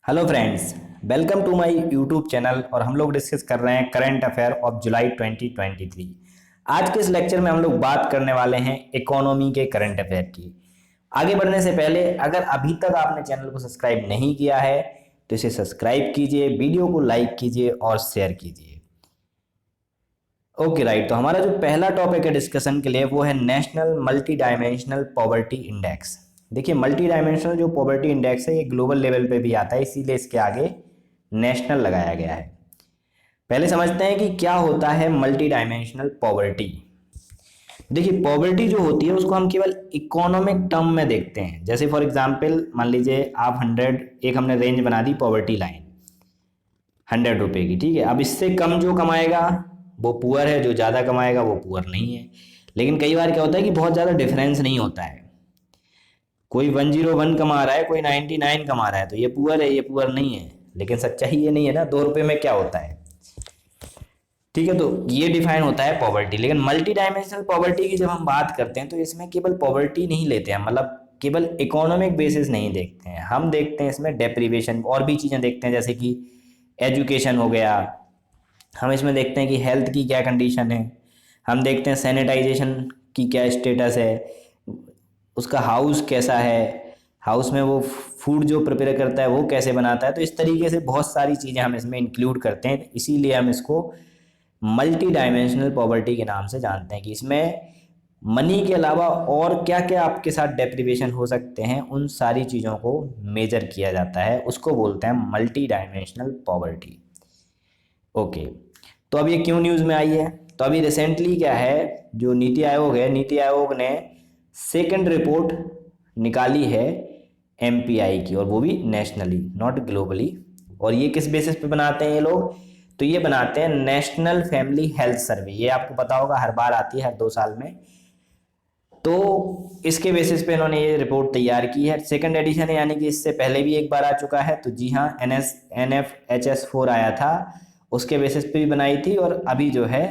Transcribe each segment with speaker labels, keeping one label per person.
Speaker 1: Hello friends, welcome to my YouTube channel. और हम लोग डिस्कस कर रहे हैं करंट अफेयर ऑफ जुलाई 2023। आज के इस लेक्चर में हम लोग बात करने वाले हैं इकोनॉमी के करंट अफेयर की। आगे बढ़ने से पहले अगर अभी तक आपने चैनल को सब्सक्राइब नहीं किया है तो इसे सब्सक्राइब कीजिए, वीडियो को लाइक कीजिए और शेयर कीजिए। ओके राइट, तो हमारा जो पहला टॉपिक है डिस्कशन के लिए वो है national multi dimensional poverty index. देखिए, मल्टी डायमेंशनल जो पॉवर्टी इंडेक्स है ये ग्लोबल लेवल पे भी आता है, इसीलिए इसके आगे नेशनल लगाया गया है। पहले समझते हैं कि क्या होता है मल्टी डायमेंशनल पॉवर्टी। देखिए, पॉवर्टी जो होती है उसको हम केवल इकोनॉमिक टर्म में देखते हैं। जैसे फॉर एग्जांपल मान लीजिए आप 100, एक हमने रेंज बना दी पॉवर्टी लाइन 100 रुपए की, ठीक है। अब इससे कम जो कमाएगा वो पुअर है, जो ज़्यादा कमाएगा वो पुअर नहीं है। लेकिन कई बार क्या होता है कि बहुत ज़्यादा डिफरेंस नहीं होता है, कोई 101 कमा रहा है, कोई 99 कमा रहा है, तो ये पुअर है, ये पुअर नहीं है। लेकिन सच्चाई ये नहीं है ना, 2 रुपए में क्या होता है, ठीक है। तो ये डिफाइन होता है पॉवर्टी। लेकिन मल्टी डायमेंशनल पॉवर्टी की जब हम बात करते हैं तो इसमें केवल पॉवर्टी नहीं लेते हैं, मतलब केवल इकोनॉमिक बेसिस नहीं देखते हैं, हम देखते हैं इसमें डेप्रीवेशन और भी चीज़ें देखते हैं, जैसे कि एजुकेशन हो गया। हम इसमें देखते हैं कि हेल्थ की क्या कंडीशन है, हम देखते हैं सैनिटाइजेशन की क्या स्टेटस है, उसका हाउस कैसा है, हाउस में वो फूड जो प्रिपेयर करता है वो कैसे बनाता है। तो इस तरीके से बहुत सारी चीज़ें हम इसमें इंक्लूड करते हैं, इसीलिए हम इसको मल्टी डायमेंशनल पॉवर्टी के नाम से जानते हैं कि इसमें मनी के अलावा और क्या क्या आपके साथ डेप्रिवेशन हो सकते हैं, उन सारी चीज़ों को मेजर किया जाता है, उसको बोलते हैं मल्टी डायमेंशनल पॉवर्टी। ओके, तो अब ये क्यों न्यूज़ में आई है? तो अभी रिसेंटली क्या है, जो नीति आयोग है, नीति आयोग ने सेकंड रिपोर्ट निकाली है एमपीआई की, और वो भी नेशनली नॉट ग्लोबली। और ये किस बेसिस पे बनाते हैं ये लोग? तो ये बनाते हैं नेशनल फैमिली हेल्थ सर्वे। ये आपको पता होगा हर बार आती है, हर 2 साल में। तो इसके बेसिस पे इन्होंने ये रिपोर्ट तैयार की है। सेकंड एडिशन है, यानी कि इससे पहले भी एक बार आ चुका है। तो जी हाँ, NFHS 4 आया था, उसके बेसिस पे भी बनाई थी, और अभी जो है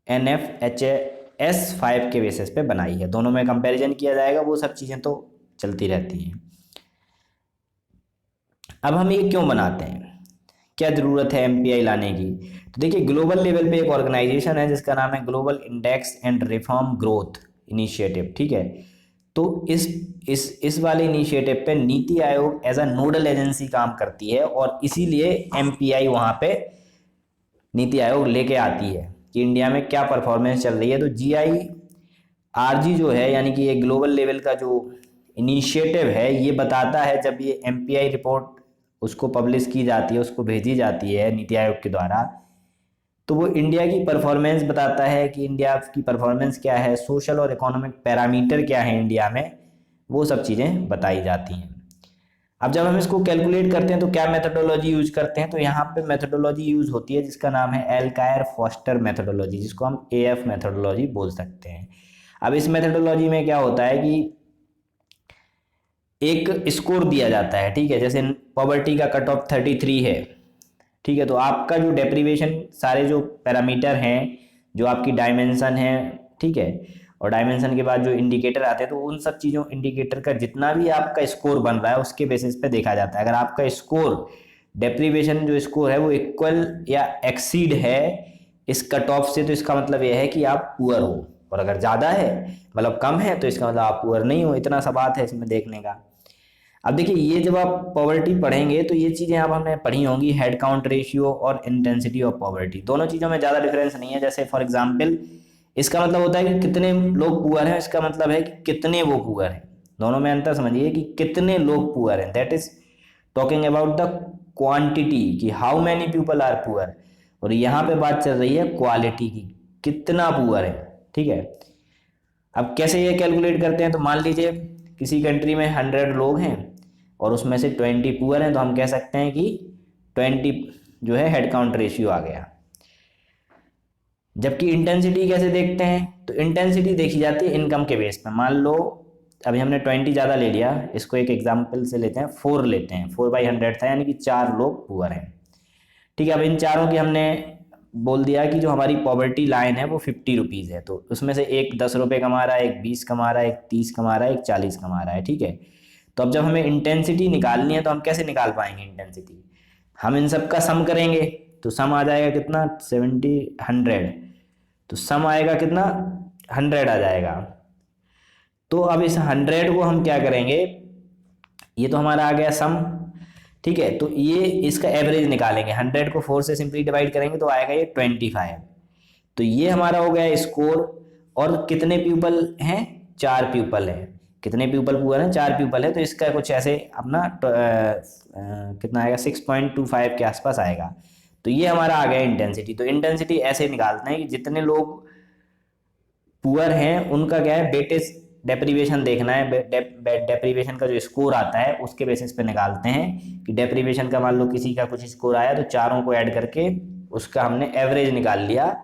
Speaker 1: NFHS 5 के बेसिस पे बनाई है। दोनों में कंपैरिजन किया जाएगा, वो सब चीज़ें तो चलती रहती हैं। अब हम ये क्यों बनाते हैं, क्या ज़रूरत है एमपीआई लाने की? तो देखिए, ग्लोबल लेवल पे एक ऑर्गेनाइजेशन है जिसका नाम है global index and reform growth initiative, ठीक है। तो इस वाले इनिशिएटिव पे NITI Aayog as a nodal agency काम करती है, और इसीलिए एमपीआई वहाँ पे नीति आयोग लेके आती है कि इंडिया में क्या परफॉर्मेंस चल रही है। तो GIRG जो है, यानी कि ये ग्लोबल लेवल का जो इनिशिएटिव है, ये बताता है, जब ये एमपीआई रिपोर्ट उसको पब्लिश की जाती है, उसको भेजी जाती है नीति आयोग के द्वारा, तो वो इंडिया की परफॉर्मेंस बताता है कि इंडिया की परफॉर्मेंस क्या है, सोशल और इकोनॉमिक पैरामीटर क्या है इंडिया में, वो सब चीज़ें बताई जाती हैं। अब जब हम इसको कैलकुलेट करते हैं तो क्या मेथडोलॉजी यूज करते हैं? तो यहाँ पे मेथडोलॉजी यूज होती है जिसका नाम है एल्कायर फॉस्टर मेथडोलॉजी, जिसको हम AF मेथडोलॉजी बोल सकते हैं। अब इस मेथडोलॉजी में क्या होता है कि एक स्कोर दिया जाता है, ठीक है। जैसे पॉवर्टी का कट ऑफ 33 है, ठीक है। तो आपका जो डेप्रीवेशन, सारे जो पैरामीटर हैं, जो आपकी डायमेंशन है, ठीक है, और डायमेंशन के बाद जो इंडिकेटर आते हैं, तो उन सब चीज़ों इंडिकेटर का जितना भी आपका स्कोर बन रहा है उसके बेसिस पे देखा जाता है। अगर आपका स्कोर, डेप्रीवेशन जो स्कोर है वो इक्वल या एक्सीड है इस कट ऑफ से, तो इसका मतलब यह है कि आप पुअर हो। और अगर ज़्यादा है, मतलब कम है, तो इसका मतलब आप पुअर नहीं हो। इतना सा बात है इसमें देखने का। अब देखिए, ये जब आप पॉवर्टी पढ़ेंगे तो ये चीज़ें आप हमने पढ़ी होंगी, हेड काउंट रेशियो और इंटेंसिटी ऑफ पॉवर्टी। दोनों चीज़ों में ज़्यादा डिफरेंस नहीं है। जैसे फॉर एग्जांपल, इसका मतलब होता है कि कितने लोग पुअर हैं, इसका मतलब है कि कितने वो पुअर हैं। दोनों में अंतर समझिए कि कितने लोग पुअर हैं, that is talking about the quantity, कि how many people are poor. और यहाँ पे बात चल रही है क्वालिटी की, कितना पुअर है, ठीक है। अब कैसे ये कैलकुलेट करते हैं? तो मान लीजिए किसी कंट्री में 100 लोग हैं और उसमें से 20 पुअर हैं, तो हम कह सकते हैं कि 20 जो है हेड काउंट रेशियो आ गया। जबकि इंटेंसिटी कैसे देखते हैं? तो इंटेंसिटी देखी जाती है इनकम के बेस पे। मान लो अभी हमने 20 ज़्यादा ले लिया, इसको एक एग्जाम्पल से लेते हैं, 4 लेते हैं, 4/100 था, यानी कि 4 लोग पुअर हैं, ठीक है। अब इन चारों की हमने बोल दिया कि जो हमारी पॉवर्टी लाइन है वो 50 रुपीज़ है, तो उसमें से एक 10 रुपये कमा रहा है, एक 20 कमा रहा है, एक 30 कमा रहा है, एक 40 कमा रहा है, ठीक है। तो अब जब हमें इंटेंसिटी निकालनी है तो हम कैसे निकाल पाएंगे इंटेंसिटी? हम इन सब का सम करेंगे, तो सम आ जाएगा कितना, 70 100, तो सम आएगा कितना, 100 आ जाएगा। तो अब इस 100 को हम क्या करेंगे, ये तो हमारा आ गया सम, ठीक है, तो ये इसका एवरेज निकालेंगे, 100 को 4 से सिंपली डिवाइड करेंगे तो आएगा ये 25। तो ये हमारा हो गया स्कोर। और कितने प्यूपल हैं, 4 प्यूपल हैं। कितने प्यूपल पूरा है, 4 प्यूपल है, तो इसका कुछ ऐसे अपना कितना आएगा, 6.25 के आसपास आएगा। तो ये हमारा आ गया इंटेंसिटी। तो इंटेंसिटी ऐसे निकालते हैं कि जितने लोग पुअर हैं उनका क्या है, वेटेज डेप्रीवेशन देखना है। डेप्रीवेशन का जो स्कोर आता है उसके बेसिस पे निकालते हैं कि डेप्रीवेशन का मान लो किसी का कुछ स्कोर आया तो चारों को ऐड करके उसका हमने एवरेज निकाल लिया,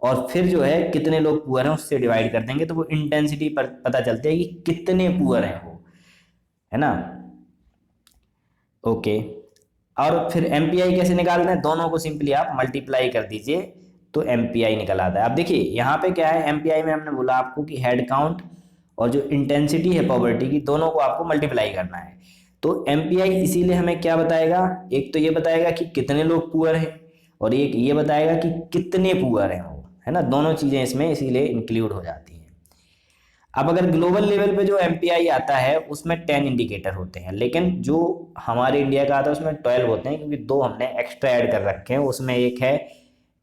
Speaker 1: और फिर जो है कितने लोग पुअर हैं उससे डिवाइड कर देंगे, तो वो इंटेंसिटी पर पता चलती है कि कितने पुअर हैं वो, है ना। ओके, और फिर एमपीआई कैसे निकालना है, दोनों को सिंपली आप मल्टीप्लाई कर दीजिए तो एमपीआई निकल आता है। अब देखिए यहाँ पे क्या है, एमपीआई में हमने बोला आपको कि हेड काउंट और जो इंटेंसिटी है पॉवर्टी की, दोनों को आपको मल्टीप्लाई करना है। तो एमपीआई इसीलिए हमें क्या बताएगा, एक तो ये बताएगा कि कितने लोग पुअर हैं, और एक ये बताएगा कि कितने पुअर हैं वो, है ना। दोनों चीज़ें इसमें इसीलिए इंक्लूड हो जाती हैं। अब अगर ग्लोबल लेवल पे जो एमपीआई आता है उसमें 10 इंडिकेटर होते हैं, लेकिन जो हमारे इंडिया का आता है उसमें 12 होते हैं, क्योंकि 2 हमने एक्स्ट्रा ऐड कर रखे हैं। उसमें एक है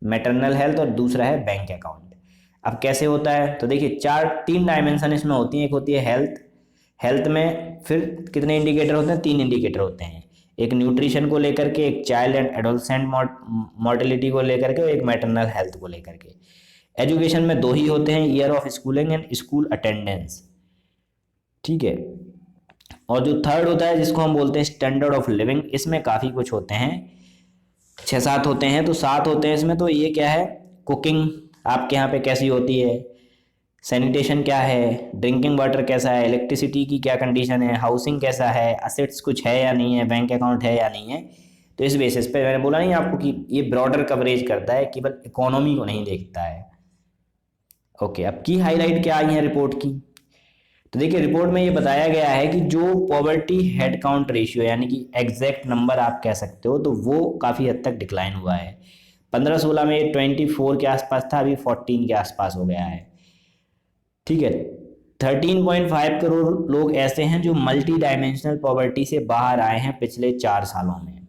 Speaker 1: मैटरनल हेल्थ और दूसरा है बैंक अकाउंट। अब कैसे होता है, तो देखिए 3 डायमेंशन इसमें होती हैं। एक होती है हेल्थ, हेल्थ में फिर कितने इंडिकेटर होते हैं, 3 इंडिकेटर होते हैं। एक न्यूट्रिशन को लेकर के, एक चाइल्ड एंड एडोलसेंट मॉर्टेलिटी को लेकर के, और एक मैटरनल हेल्थ को लेकर के। एजुकेशन में 2 ही होते हैं, year of schooling and school attendance, ठीक है। और जो थर्ड होता है जिसको हम बोलते हैं स्टैंडर्ड ऑफ लिविंग, इसमें काफ़ी कुछ होते हैं, 6-7 होते हैं। तो 7 होते हैं इसमें। तो ये क्या है, कुकिंग आपके यहाँ पे कैसी होती है, सैनिटेशन क्या है, ड्रिंकिंग वाटर कैसा है, इलेक्ट्रिसिटी की क्या कंडीशन है, हाउसिंग कैसा है, असेट्स कुछ है या नहीं है, बैंक अकाउंट है या नहीं है। तो इस बेसिस पे मैंने बोला नहीं आपको कि ये ब्रॉडर कवरेज करता है, केवल इकोनॉमी को नहीं देखता है। ओके, अब की हाईलाइट क्या आई है रिपोर्ट की, तो देखिए रिपोर्ट में ये बताया गया है कि जो पॉवर्टी हेड काउंट रेशियो, यानी कि एग्जैक्ट नंबर आप कह सकते हो, तो वो काफ़ी हद तक डिक्लाइन हुआ है। 15-16 में 24 के आसपास था, अभी 14 के आसपास हो गया है, ठीक है। 13.5 करोड़ लोग ऐसे हैं जो मल्टी डायमेंशनल पॉवर्टी से बाहर आए हैं पिछले 4 सालों में।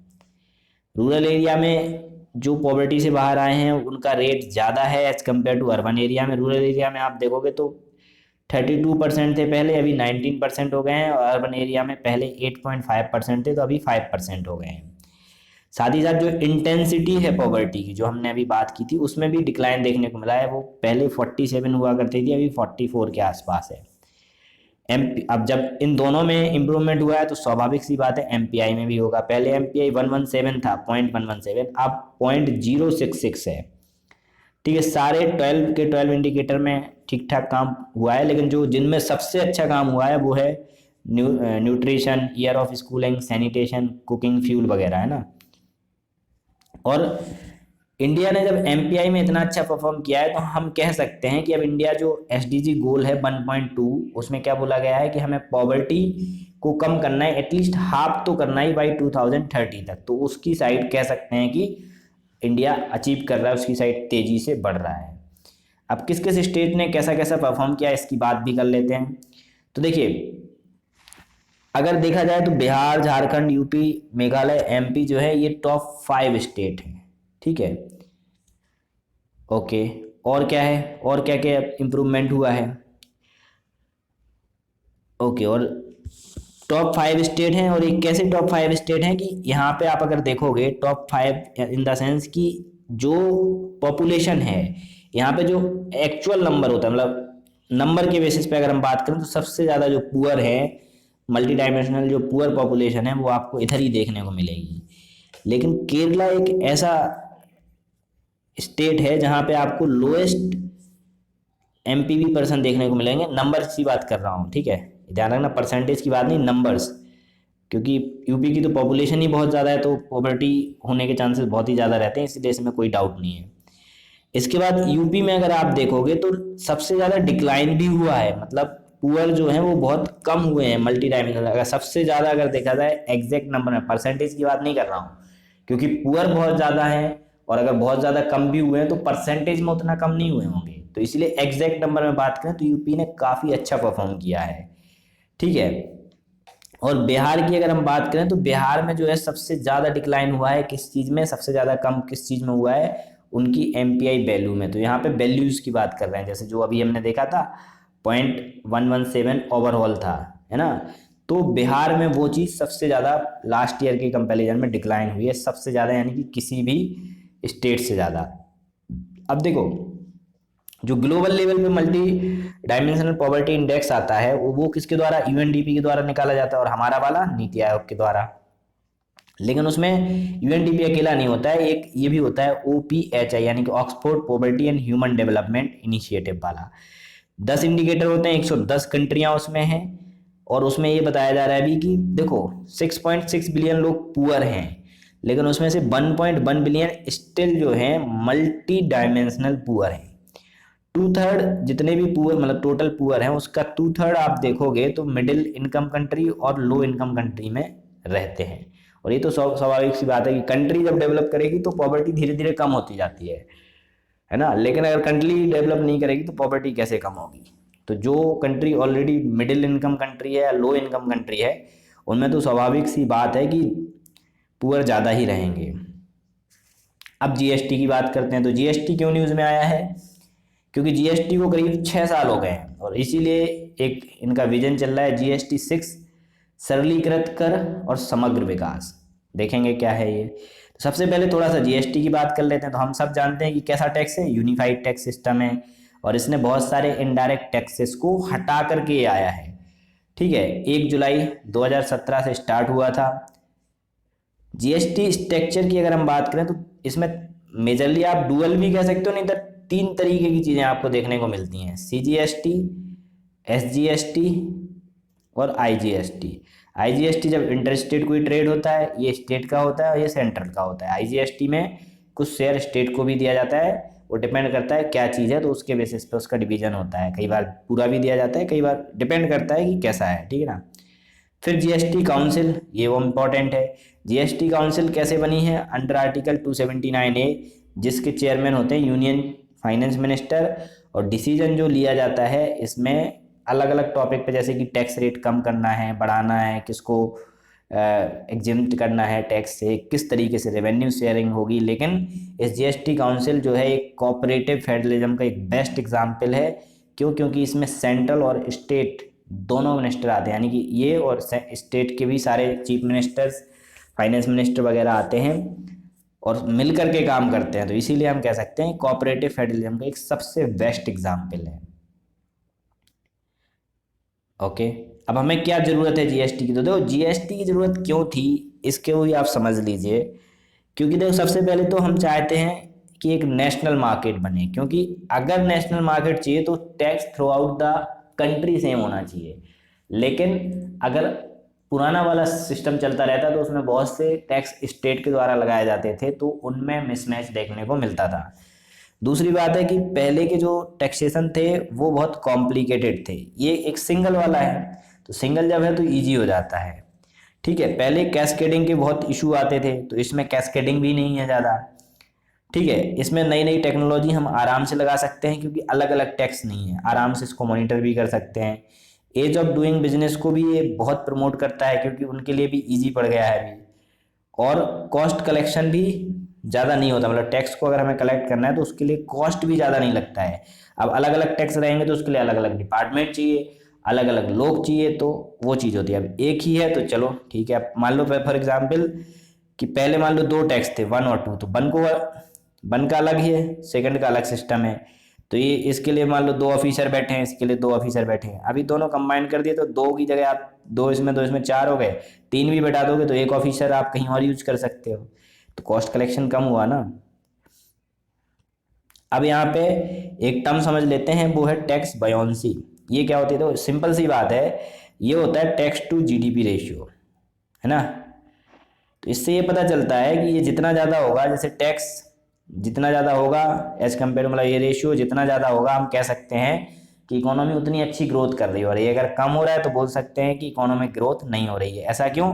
Speaker 1: रूरल एरिया में जो पॉवर्टी से बाहर आए हैं उनका रेट ज़्यादा है as compare to urban area में। रूरल एरिया में आप देखोगे तो 32% थे पहले, अभी 19% हो गए हैं, और अर्बन एरिया में पहले 8.5% थे, तो अभी 5% हो गए हैं। साथ ही साथ जो इंटेंसिटी है पॉवर्टी की, जो हमने अभी बात की थी, उसमें भी डिक्लाइन देखने को मिला है। वो पहले 47 हुआ करती थी, अभी 44 के आसपास है। अब जब इन दोनों में इंप्रूवमेंट हुआ है तो स्वाभाविक सी बात है एमपीआई में भी होगा। पहले एमपीआई 117 था, 0.117, अब 0.066 है, ठीक है। सारे 12 के 12 इंडिकेटर में ठीक ठाक काम हुआ है, लेकिन जो जिनमें सबसे अच्छा काम हुआ है वो है nutrition, year of schooling, sanitation, cooking, fuel वगैरह, है ना। और इंडिया ने जब एमपीआई में इतना अच्छा परफॉर्म किया है तो हम कह सकते हैं कि अब इंडिया जो एसडीजी गोल है 1.2, उसमें क्या बोला गया है कि हमें पॉवर्टी को कम करना है, एटलीस्ट हाफ तो करना ही बाई 2030 तक। तो उसकी साइड कह सकते हैं कि इंडिया अचीव कर रहा है, उसकी साइड तेजी से बढ़ रहा है। अब किस किस स्टेट ने कैसा कैसा परफॉर्म किया इसकी बात भी कर लेते हैं। तो देखिए अगर देखा जाए तो बिहार, झारखंड, यूपी, मेघालय, एमपी जो है ये टॉप 5 स्टेट हैं, ठीक है। ओके, और क्या है, और क्या क्या इम्प्रूवमेंट हुआ है। ओके, और टॉप 5 स्टेट हैं, और एक कैसे टॉप 5 स्टेट हैं कि यहाँ पे आप अगर देखोगे टॉप 5 इन द सेंस कि जो पॉपुलेशन है, यहाँ पे जो एक्चुअल नंबर होता है, मतलब नंबर के बेसिस पे अगर हम बात करें तो सबसे ज़्यादा जो पुअर है, मल्टी डायमेंशनल जो पुअर पॉपुलेशन है, वो आपको इधर ही देखने को मिलेगी। लेकिन केरला एक ऐसा स्टेट है जहाँ पे आपको लोएस्ट एमपीवी पर्सन देखने को मिलेंगे। नंबर्स की बात कर रहा हूँ, ठीक है, ध्यान रखना, परसेंटेज की बात नहीं, नंबर्स, क्योंकि यूपी की तो पॉपुलेशन ही बहुत ज़्यादा है, तो पॉवर्टी होने के चांसेस बहुत ही ज़्यादा रहते हैं, इसलिए इसमें कोई डाउट नहीं है। इसके बाद यूपी में अगर आप देखोगे तो सबसे ज़्यादा डिक्लाइन भी हुआ है, मतलब पुअर जो है वो बहुत कम हुए हैं मल्टी डायमेंशनल। अगर सबसे ज़्यादा अगर देखा जाए एग्जैक्ट नंबर में, परसेंटेज की बात नहीं कर रहा हूँ, क्योंकि पुअर बहुत ज़्यादा है और अगर बहुत ज़्यादा कम भी हुए हैं तो परसेंटेज में उतना कम नहीं हुए होंगे। तो इसलिए एग्जैक्ट नंबर में बात करें तो यूपी ने काफ़ी अच्छा परफॉर्म किया है, ठीक है। और बिहार की अगर हम बात करें तो बिहार में जो है सबसे ज़्यादा डिक्लाइन हुआ है किस चीज़ में, सबसे ज़्यादा कम किस चीज़ में हुआ है, उनकी एमपीआई वैल्यू में। तो यहाँ पे वैल्यूज़ की बात कर रहे हैं, जैसे जो अभी हमने देखा था 0.117 ओवरऑल था, है ना। तो बिहार में वो चीज़ सबसे ज़्यादा लास्ट ईयर के कंपैरिजन में डिक्लाइन हुई है, सबसे ज़्यादा, यानी कि किसी भी स्टेट से ज़्यादा। अब देखो, जो ग्लोबल लेवल पे मल्टी डायमेंशनल पॉवर्टी इंडेक्स आता है वो किसके द्वारा, यूएनडीपी के द्वारा निकाला जाता है, और हमारा वाला नीति आयोग के द्वारा। लेकिन उसमें यूएनडीपी अकेला नहीं होता है, एक ये भी होता है ओपीएचआई, यानी कि Oxford poverty and human development initiative वाला। 10 इंडिकेटर होते हैं, 110 कंट्रियां उसमें हैं, और उसमें ये बताया जा रहा है अभी कि देखो 6.6 बिलियन लोग पुअर हैं, लेकिन उसमें से 1.1 बिलियन स्टिल जो है मल्टी डायमेंशनल पुअर हैं। 2/3 जितने भी पुअर, मतलब टोटल पुअर हैं, उसका 2/3 आप देखोगे तो मिडिल इनकम कंट्री और लो इनकम कंट्री में रहते हैं। और ये तो स्वाभाविक सी बात है कि कंट्री जब डेवलप करेगी तो पॉवर्टी धीरे धीरे कम होती जाती है ना। लेकिन अगर कंट्री डेवलप नहीं करेगी तो पॉवर्टी कैसे कम होगी। तो जो country already middle income country है या लो इनकम कंट्री है, उनमें तो स्वाभाविक सी बात है कि पुअर ज़्यादा ही रहेंगे। अब जीएसटी की बात करते हैं, तो जीएसटी क्यों न्यूज़ में आया है, क्योंकि जीएसटी को करीब 6 साल हो गए हैं, और इसीलिए एक इनका विजन चल रहा है जीएसटी 6, सरलीकृत कर और समग्र विकास। देखेंगे क्या है ये। तो सबसे पहले थोड़ा सा जीएसटी की बात कर लेते हैं। तो हम सब जानते हैं कि कैसा टैक्स है, यूनिफाइड टैक्स सिस्टम है, और इसने बहुत सारे इनडायरेक्ट टैक्सेस को हटा करके ये आया है, ठीक है। 1 जुलाई 2017 से स्टार्ट हुआ था। जीएसटी स्ट्रक्चर की अगर हम बात करें तो इसमें मेजरली आप डुअल भी कह सकते हो, नहीं तो 3 तरीके की चीज़ें आपको देखने को मिलती हैं, सीजीएसटी, एसजीएसटी और आईजीएसटी। आईजीएसटी जब इंटर स्टेट कोई ट्रेड होता है, ये स्टेट का होता है और ये सेंट्रल का होता है। आईजीएसटी में कुछ शेयर स्टेट को भी दिया जाता है, वो डिपेंड करता है क्या चीज़ है, तो उसके बेसिस पे उसका डिवीजन होता है। कई बार पूरा भी दिया जाता है, कई बार डिपेंड करता है कि कैसा है, ठीक है ना। फिर जीएसटी काउंसिल, ये वो इम्पोर्टेंट है। जीएसटी काउंसिल कैसे बनी है, अंडर आर्टिकल 279A, जिसके चेयरमैन होते हैं यूनियन फाइनेंस मिनिस्टर, और डिसीजन जो लिया जाता है इसमें अलग अलग टॉपिक पे, जैसे कि टैक्स रेट कम करना है, बढ़ाना है, किसको एग्जिम्प्ट करना है टैक्स से, किस तरीके से रेवेन्यू शेयरिंग होगी। लेकिन इस जीएसटी काउंसिल जो है एक कोऑपरेटिव फेडरलिज्म का एक बेस्ट एग्जाम्पल है। क्यों, क्योंकि इसमें सेंट्रल और स्टेट दोनों मिनिस्टर आते हैं, यानी कि ये और स्टेट के भी सारे चीफ मिनिस्टर्स, फाइनेंस मिनिस्टर वगैरह आते हैं और मिल करके काम करते हैं। तो इसीलिए हम कह सकते हैं कोऑपरेटिव फेडरलिज्म का एक सबसे बेस्ट एग्जाम्पल है। ओके, अब हमें क्या ज़रूरत है जीएसटी की, तो देखो जीएसटी की ज़रूरत क्यों थी इसके भी आप समझ लीजिए। क्योंकि देखो सबसे पहले तो हम चाहते हैं कि एक नेशनल मार्केट बने, क्योंकि अगर नेशनल मार्केट चाहिए तो tax through out the country same होना चाहिए। लेकिन अगर पुराना वाला सिस्टम चलता रहता तो उसमें बहुत से टैक्स स्टेट के द्वारा लगाए जाते थे, तो उनमें मिसमैच देखने को मिलता था। दूसरी बात है कि पहले के जो टैक्सेशन थे वो बहुत कॉम्प्लिकेटेड थे, ये एक सिंगल वाला है, तो सिंगल जब है तो ईजी हो जाता है, ठीक है। पहले कैस्केडिंग के बहुत इशू आते थे, तो इसमें कैस्केडिंग भी नहीं है ज़्यादा, ठीक है। इसमें नई नई टेक्नोलॉजी हम आराम से लगा सकते हैं, क्योंकि अलग अलग टैक्स नहीं है, आराम से इसको मॉनिटर भी कर सकते हैं। एज ऑफ डूइंग बिजनेस को भी ये बहुत प्रमोट करता है, क्योंकि उनके लिए भी ईजी पड़ गया है अभी। और कॉस्ट कलेक्शन भी ज़्यादा नहीं होता, मतलब टैक्स को अगर हमें कलेक्ट करना है तो उसके लिए कॉस्ट भी ज़्यादा नहीं लगता है। अब अलग अलग टैक्स रहेंगे तो उसके लिए अलग अलग डिपार्टमेंट चाहिए, अलग अलग लोग चाहिए, तो वो चीज़ होती है। अब एक ही है तो चलो ठीक है। मान लो फॉर एग्जाम्पल कि पहले मान लो 2 टैक्स थे, 1 और 2, तो 1 का अलग ही है, सेकंड का अलग सिस्टम है। तो ये इसके लिए मान लो 2 ऑफिसर बैठे हैं, इसके लिए 2 ऑफिसर बैठे हैं। अभी दोनों कंबाइन कर दिए तो 2 की जगह आप 2 इसमें 2 इसमें 4 हो गए, 3 भी बैठा दोगे तो 1 ऑफिसर आप कहीं और यूज कर सकते हो, तो कॉस्ट कलेक्शन कम हुआ ना। अब यहाँ पे एक टर्म समझ लेते हैं, वो है टैक्स बयोंसी। ये क्या होती है, तो सिंपल सी बात है, ये होता है टैक्स टू जीडीपी रेशियो, है ना। तो इससे ये पता चलता है कि ये जितना ज़्यादा होगा, जैसे टैक्स जितना ज़्यादा होगा एज कम्पेयर, मतलब ये रेशियो जितना ज़्यादा होगा, हम कह सकते हैं कि इकोनॉमी उतनी अच्छी ग्रोथ कर रही हो रही है। अगर कम हो रहा है तो बोल सकते हैं कि इकोनॉमिक ग्रोथ नहीं हो रही है। ऐसा क्यों?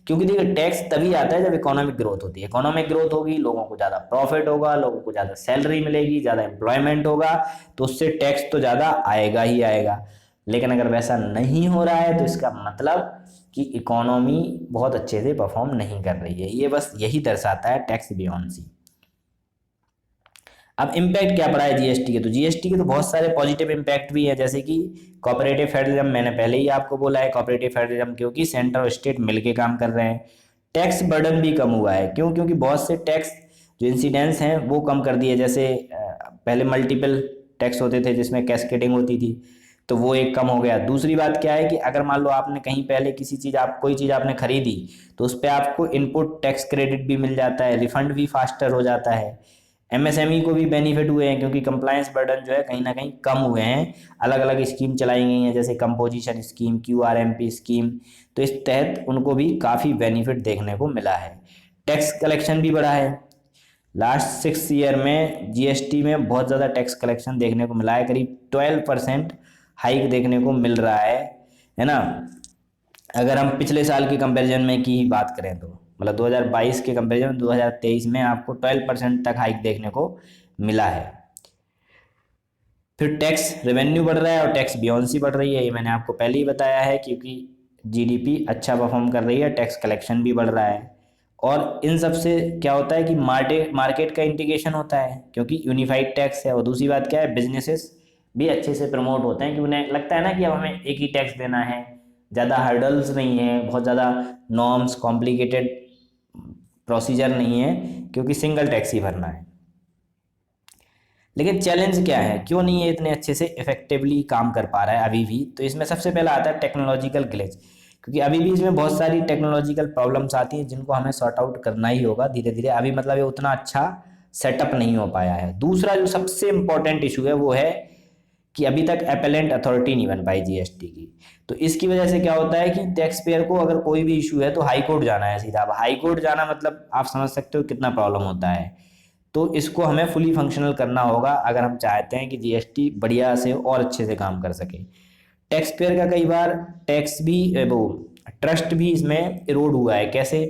Speaker 1: क्योंकि देखिए टैक्स तभी आता है जब इकोनॉमिक ग्रोथ होती है। इकोनॉमिक ग्रोथ होगी, लोगों को ज़्यादा प्रॉफिट होगा, लोगों को ज़्यादा सैलरी मिलेगी, ज़्यादा एम्प्लॉयमेंट होगा, तो उससे टैक्स तो ज़्यादा आएगा ही आएगा। लेकिन अगर वैसा नहीं हो रहा है तो इसका मतलब कि इकोनॉमी बहुत अच्छे से परफॉर्म नहीं कर रही है। ये बस यही दर्शाता है टैक्स बियोंसी। अब इम्पैक्ट क्या पड़ा है जीएसटी के? तो जीएसटी के तो बहुत सारे पॉजिटिव इम्पैक्ट भी है, जैसे कि कोऑपरेटिव फेडरलिज्म, मैंने पहले ही आपको बोला है कोऑपरेटिव फेडरलिज्म, क्योंकि सेंटर और स्टेट मिलके काम कर रहे हैं। टैक्स बर्डन भी कम हुआ है, क्यों? क्योंकि बहुत से टैक्स जो इंसिडेंट्स हैं वो कम कर दिए। जैसे पहले मल्टीपल टैक्स होते थे जिसमें कैस्केडिंग होती थी, तो वो एक कम हो गया। दूसरी बात क्या है कि अगर मान लो आपने कहीं पहले किसी चीज़ कोई चीज़ आपने खरीदी, तो उस पर आपको इनपुट टैक्स क्रेडिट भी मिल जाता है, रिफंड भी फास्टर हो जाता है। एमएसएमई को भी बेनिफिट हुए हैं, क्योंकि कंप्लायंस बर्डन जो है कहीं ना कहीं कम हुए हैं। अलग अलग स्कीम चलाई गई हैं, जैसे कंपोजिशन स्कीम, क्यूआरएमपी स्कीम, तो इस तहत उनको भी काफ़ी बेनिफिट देखने को मिला है। टैक्स कलेक्शन भी बढ़ा है। लास्ट 6 ईयर में जीएसटी में बहुत ज़्यादा टैक्स कलेक्शन देखने को मिला है, करीब 12% हाइक देखने को मिल रहा है ना। अगर हम पिछले साल की कंपैरिजन में की बात करें तो मतलब 2022 के कंपैरिजन 2023 में आपको 12% तक हाइक देखने को मिला है। फिर टैक्स रेवेन्यू बढ़ रहा है और टैक्स बियोंसी बढ़ रही है, ये मैंने आपको पहले ही बताया है, क्योंकि जीडीपी अच्छा परफॉर्म कर रही है, टैक्स कलेक्शन भी बढ़ रहा है। और इन सब से क्या होता है कि मार्केट का इंटीग्रेशन होता है, क्योंकि यूनिफाइड टैक्स है। और दूसरी बात क्या है, बिजनेसेस भी अच्छे से प्रमोट होते हैं, कि उन्हें लगता है ना कि अब हमें एक ही टैक्स देना है, ज़्यादा हर्डल्स नहीं है, बहुत ज़्यादा नॉर्म्स कॉम्प्लिकेटेड प्रोसीजर नहीं है, क्योंकि सिंगल टैक्स ही भरना है। लेकिन चैलेंज क्या है, क्यों नहीं ये इतने अच्छे से इफेक्टिवली काम कर पा रहा है अभी भी? तो इसमें सबसे पहला आता है टेक्नोलॉजिकल ग्लिच, क्योंकि अभी भी इसमें बहुत सारी टेक्नोलॉजिकल प्रॉब्लम्स आती हैं जिनको हमें सॉर्ट आउट करना ही होगा धीरे धीरे। अभी मतलब ये उतना अच्छा सेटअप नहीं हो पाया है। दूसरा जो सबसे इंपॉर्टेंट इशू है वो है कि अभी तक अपेलेंट अथॉरिटी नहीं बन पाई जीएसटी की। तो इसकी वजह से क्या होता है कि टैक्स पेयर को अगर कोई भी इशू है तो हाई कोर्ट जाना है सीधा। अब हाई कोर्ट जाना मतलब आप समझ सकते हो कितना प्रॉब्लम होता है। तो इसको हमें फुली फंक्शनल करना होगा अगर हम चाहते हैं कि जीएसटी बढ़िया से और अच्छे से काम कर सके। टैक्स पेयर का कई बार टैक्स भी वो ट्रस्ट भी इसमें इरोड हुआ है। कैसे?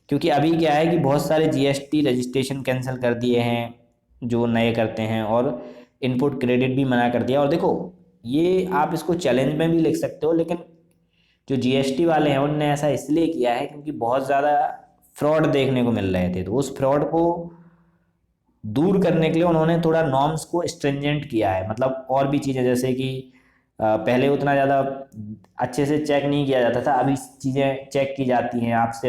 Speaker 1: क्योंकि अभी क्या है कि बहुत सारे जीएसटी रजिस्ट्रेशन कैंसिल कर दिए हैं जो नए करते हैं, और इनपुट क्रेडिट भी मना कर दिया। और देखो, ये आप इसको चैलेंज में भी लिख सकते हो, लेकिन जो जीएसटी वाले हैं उनने ऐसा इसलिए किया है क्योंकि बहुत ज़्यादा फ्रॉड देखने को मिल रहे थे। तो उस फ्रॉड को दूर करने के लिए उन्होंने थोड़ा नॉर्म्स को स्ट्रिंजेंट किया है। मतलब और भी चीज़ें, जैसे कि पहले उतना ज़्यादा अच्छे से चेक नहीं किया जाता था, अभी चीज़ें चेक की जाती हैं आपसे,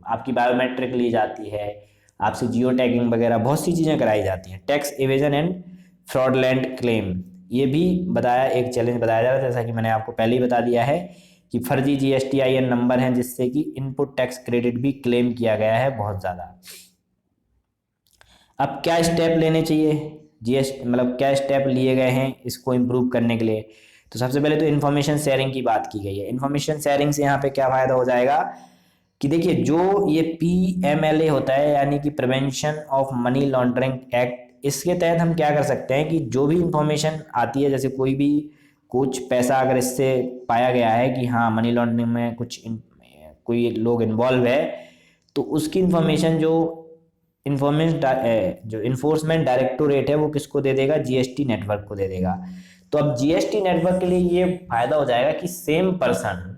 Speaker 1: आपकी बायोमेट्रिक ली जाती है, आपसे जियो टैगिंग वगैरह बहुत सी चीज़ें कराई जाती हैं। टैक्स एवेजन एंड फ्रॉडलैंड क्लेम, ये भी बताया, एक चैलेंज बताया जा रहा है, जैसा कि मैंने आपको पहले ही बता दिया है कि फर्जी जीएसटीआईएन नंबर हैं जिससे कि इनपुट टैक्स क्रेडिट भी क्लेम किया गया है बहुत ज़्यादा। अब क्या स्टेप लेने चाहिए, मतलब क्या स्टेप लिए गए हैं इसको इम्प्रूव करने के लिए? तो सबसे पहले तो इन्फॉर्मेशन शेयरिंग की बात की गई है। इन्फॉर्मेशन शेयरिंग से यहाँ पे क्या फ़ायदा हो जाएगा कि देखिए, जो ये पीएमएलए होता है यानी कि prevention of money laundering act, इसके तहत हम क्या कर सकते हैं कि जो भी इंफॉर्मेशन आती है, जैसे कोई भी कुछ पैसा अगर इससे पाया गया है कि हाँ मनी लॉन्ड्रिंग में कोई लोग इन्वॉल्व है, तो उसकी इंफॉर्मेशन जो इन्फोर्समेंट डायरेक्टोरेट है वो किसको दे देगा? जीएसटी नेटवर्क को दे देगा। तो अब जीएसटी नेटवर्क के लिए ये फायदा हो जाएगा कि सेम पर्सन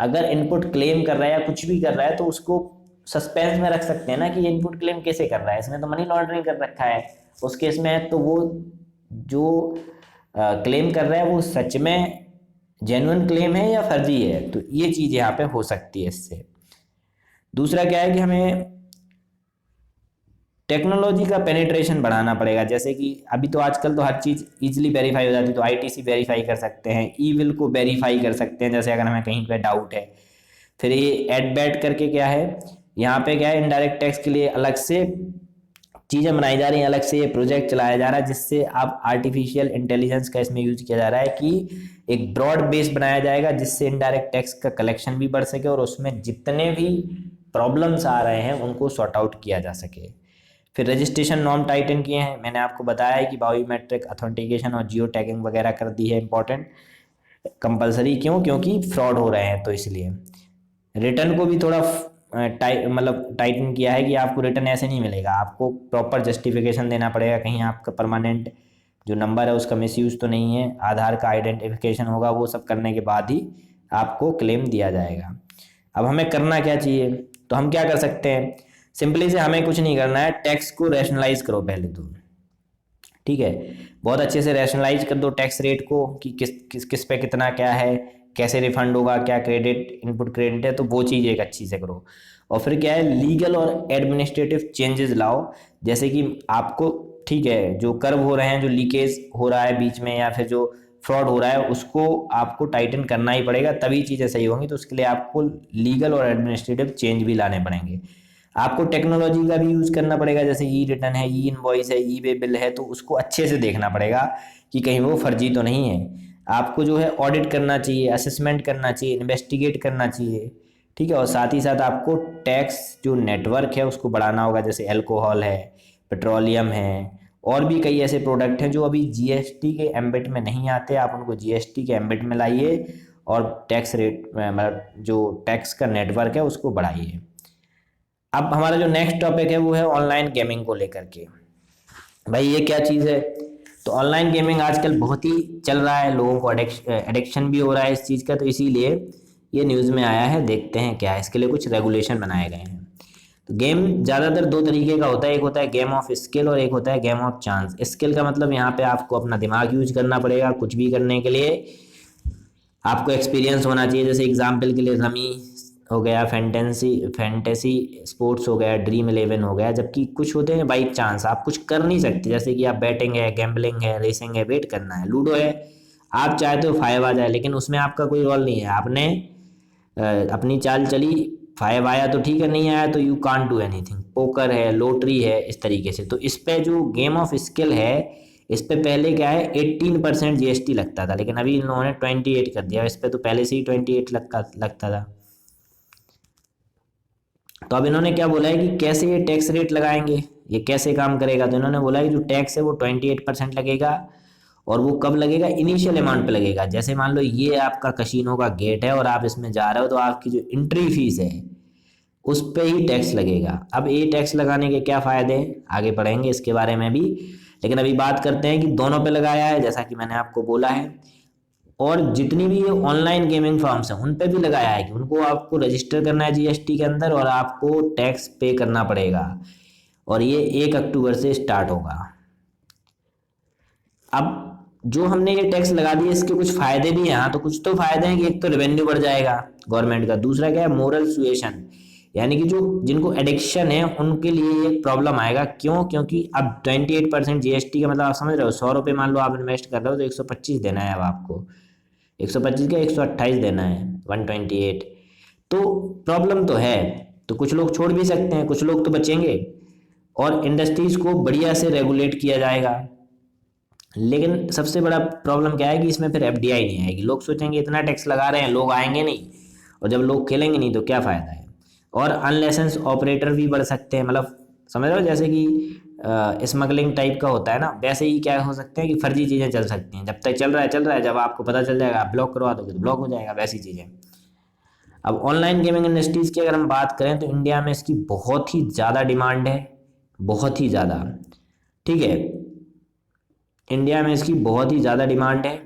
Speaker 1: अगर इनपुट क्लेम कर रहा है या कुछ भी कर रहा है तो उसको सस्पेंस में रख सकते हैं ना कि ये इनपुट क्लेम कैसे कर रहा है, इसने तो मनी लॉन्ड्रिंग कर रखा है। उस केस में तो वो जो क्लेम कर रहा है वो सच में जेन्युइन क्लेम है या फर्जी है, तो ये चीज़ यहाँ पे हो सकती है इससे। दूसरा क्या है कि हमें टेक्नोलॉजी का पेनिट्रेशन बढ़ाना पड़ेगा। जैसे कि अभी तो आजकल तो हर चीज़ इजीली वेरीफाई हो जाती है, तो आईटीसी वेरीफाई कर सकते हैं, ई विल को वेरीफाई कर सकते हैं, जैसे अगर हमें कहीं पे डाउट है। फिर ये एड बैड करके क्या है, यहाँ पे क्या है, इनडायरेक्ट टैक्स के लिए अलग से चीज़ें बनाई जा रही हैं, अलग से ये प्रोजेक्ट चलाया जा रहा है, जिससे अब आर्टिफिशियल इंटेलिजेंस का इसमें यूज किया जा रहा है कि एक ब्रॉड बेस बनाया जाएगा जिससे इनडायरेक्ट टैक्स का कलेक्शन भी बढ़ सके और उसमें जितने भी प्रॉब्लम्स आ रहे हैं उनको सॉर्ट आउट किया जा सके। फिर रजिस्ट्रेशन नॉर्म टाइटन किए हैं, मैंने आपको बताया है कि बायोमेट्रिक ऑथेंटिकेशन और जियो टैगिंग वगैरह कर दी है इंपॉर्टेंट कंपलसरी। क्यों? क्योंकि फ्रॉड हो रहे हैं तो इसलिए। रिटर्न को भी थोड़ा मतलब टाइटन किया है कि आपको रिटर्न ऐसे नहीं मिलेगा, आपको प्रॉपर जस्टिफिकेशन देना पड़ेगा, कहीं आपका परमानेंट जो नंबर है उसका मिसयूज़ तो नहीं है, आधार का आइडेंटिफिकेशन होगा, वो सब करने के बाद ही आपको क्लेम दिया जाएगा। अब हमें करना क्या चाहिए? तो हम क्या कर सकते हैं? सिंपली से हमें कुछ नहीं करना है, टैक्स को रैशनलाइज करो पहले तो। ठीक है, बहुत अच्छे से रैशनलाइज कर दो टैक्स रेट को कि किस किस किस पे कितना क्या है, कैसे रिफंड होगा, क्या क्रेडिट इनपुट क्रेडिट है, तो वो चीज़ एक अच्छी से करो। और फिर क्या है, लीगल और एडमिनिस्ट्रेटिव चेंजेस लाओ, जैसे कि आपको, ठीक है, जो कर्व हो रहे हैं, जो लीकेज हो रहा है बीच में या फिर जो फ्रॉड हो रहा है, उसको आपको टाइटन करना ही पड़ेगा, तभी चीज़ें सही होंगी। तो उसके लिए आपको लीगल और एडमिनिस्ट्रेटिव चेंज भी लाने पड़ेंगे। आपको टेक्नोलॉजी का भी यूज़ करना पड़ेगा, जैसे ई रिटर्न है, ई इनवॉइस है, ई वे बिल है, तो उसको अच्छे से देखना पड़ेगा कि कहीं वो फर्जी तो नहीं है। आपको जो है ऑडिट करना चाहिए, असेसमेंट करना चाहिए, इन्वेस्टिगेट करना चाहिए। ठीक है, और साथ ही साथ आपको टैक्स जो नेटवर्क है उसको बढ़ाना होगा, जैसे अल्कोहल है, पेट्रोलियम है, और भी कई ऐसे प्रोडक्ट हैं जो अभी जीएसटी के एम्बिट में नहीं आते, आप उनको जीएसटी के एम्बिट में लाइए और टैक्स रेट मतलब जो टैक्स का नेटवर्क है उसको बढ़ाइए। अब हमारा जो नेक्स्ट टॉपिक है वो है ऑनलाइन गेमिंग को लेकर के। भाई ये क्या चीज़ है? तो ऑनलाइन गेमिंग आजकल बहुत ही चल रहा है, लोगों को एडिक्शन भी हो रहा है इस चीज़ का, तो इसीलिए ये न्यूज़ में आया है, देखते हैं क्या है। इसके लिए कुछ रेगुलेशन बनाए गए हैं। तो गेम ज़्यादातर दो तरीके का होता है, एक होता है गेम ऑफ स्किल और एक होता है गेम ऑफ चांस। स्किल का मतलब यहाँ पे आपको अपना दिमाग यूज करना पड़ेगा कुछ भी करने के लिए, आपको एक्सपीरियंस होना चाहिए। जैसे एग्जाम्पल के लिए रमी हो गया, फैंटेसी स्पोर्ट्स हो गया, ड्रीम इलेवन हो गया। जबकि कुछ होते हैं बाई चांस, आप कुछ कर नहीं सकते, जैसे कि आप बैटिंग है, गैम्बलिंग है, रेसिंग है, वेट करना है, लूडो है, आप चाहते हो फाइव आ जाए, लेकिन उसमें आपका कोई रोल नहीं है, आपने अपनी चाल चली, फाइव आया तो ठीक है, नहीं आया तो you can't do anything. Poker है, लॉटरी है, इस तरीके से। तो इस पे जो गेम ऑफ स्किल है, इस पे पहले क्या है 18% जीएसटी लगता था, लेकिन अभी इन लोगों ने 28 कर दिया। इस पे तो पहले से ही 28 लगता था। तो अब इन्होंने क्या बोला है कि कैसे ये टैक्स रेट लगाएंगे, ये कैसे काम करेगा। तो इन्होंने बोला है कि जो टैक्स है वो 28% लगेगा, और वो कब लगेगा? इनिशियल अमाउंट पे लगेगा। जैसे मान लो ये आपका कसिनो का गेट है और आप इसमें जा रहे हो, तो आपकी जो एंट्री फीस है उस पे ही टैक्स लगेगा। अब ये टैक्स लगाने के क्या फ़ायदे हैं, आगे पढ़ेंगे इसके बारे में भी, लेकिन अभी बात करते हैं कि दोनों पे लगाया है, जैसा कि मैंने आपको बोला है। और जितनी भी ये ऑनलाइन गेमिंग फर्म्स हैं उन पे भी लगाया है कि उनको आपको रजिस्टर करना है जीएसटी के अंदर, और आपको टैक्स पे करना पड़ेगा, और ये 1 अक्टूबर से स्टार्ट होगा। अब जो हमने ये टैक्स लगा दिए, इसके कुछ फायदे भी हैं। हाँ, तो कुछ तो फायदे हैं कि एक तो रेवेन्यू बढ़ जाएगा गवर्नमेंट का, दूसरा क्या है, मोरल सुएशन, यानी कि जो जिनको एडिक्शन है उनके लिए एक प्रॉब्लम आएगा। क्यों? क्योंकि अब 28% जीएसटी का मतलब आप समझ रहे हो, 100 रुपये मान लो आप इन्वेस्ट कर रहे हो तो 125 देना है अब आपको, 125 का 128 देना है, 128। तो प्रॉब्लम तो है। तो कुछ लोग छोड़ भी सकते हैं, कुछ लोग तो बचेंगे, और इंडस्ट्रीज को बढ़िया से रेगुलेट किया जाएगा। लेकिन सबसे बड़ा प्रॉब्लम क्या है कि इसमें फिर एफडीआई नहीं आएगी। लोग सोचेंगे इतना टैक्स लगा रहे हैं, लोग आएंगे नहीं, और जब लोग खेलेंगे नहीं तो क्या फ़ायदा है। और अनलाइसेंस ऑपरेटर भी बढ़ सकते हैं, मतलब समझ रहे हो, जैसे कि स्मगलिंग टाइप का होता है ना, वैसे ही क्या हो सकते हैं कि फर्जी चीज़ें चल सकती हैं। जब तक चल रहा है चल रहा है, जब आपको पता चल जाएगा आप ब्लॉक करवा दोगे तो ब्लॉक हो जाएगा, वैसी चीज़ें। अब ऑनलाइन गेमिंग इंडस्ट्रीज़ की अगर हम बात करें तो इंडिया में इसकी बहुत ही ज़्यादा डिमांड है, बहुत ही ज़्यादा। ठीक है, इंडिया में इसकी बहुत ही ज़्यादा डिमांड है।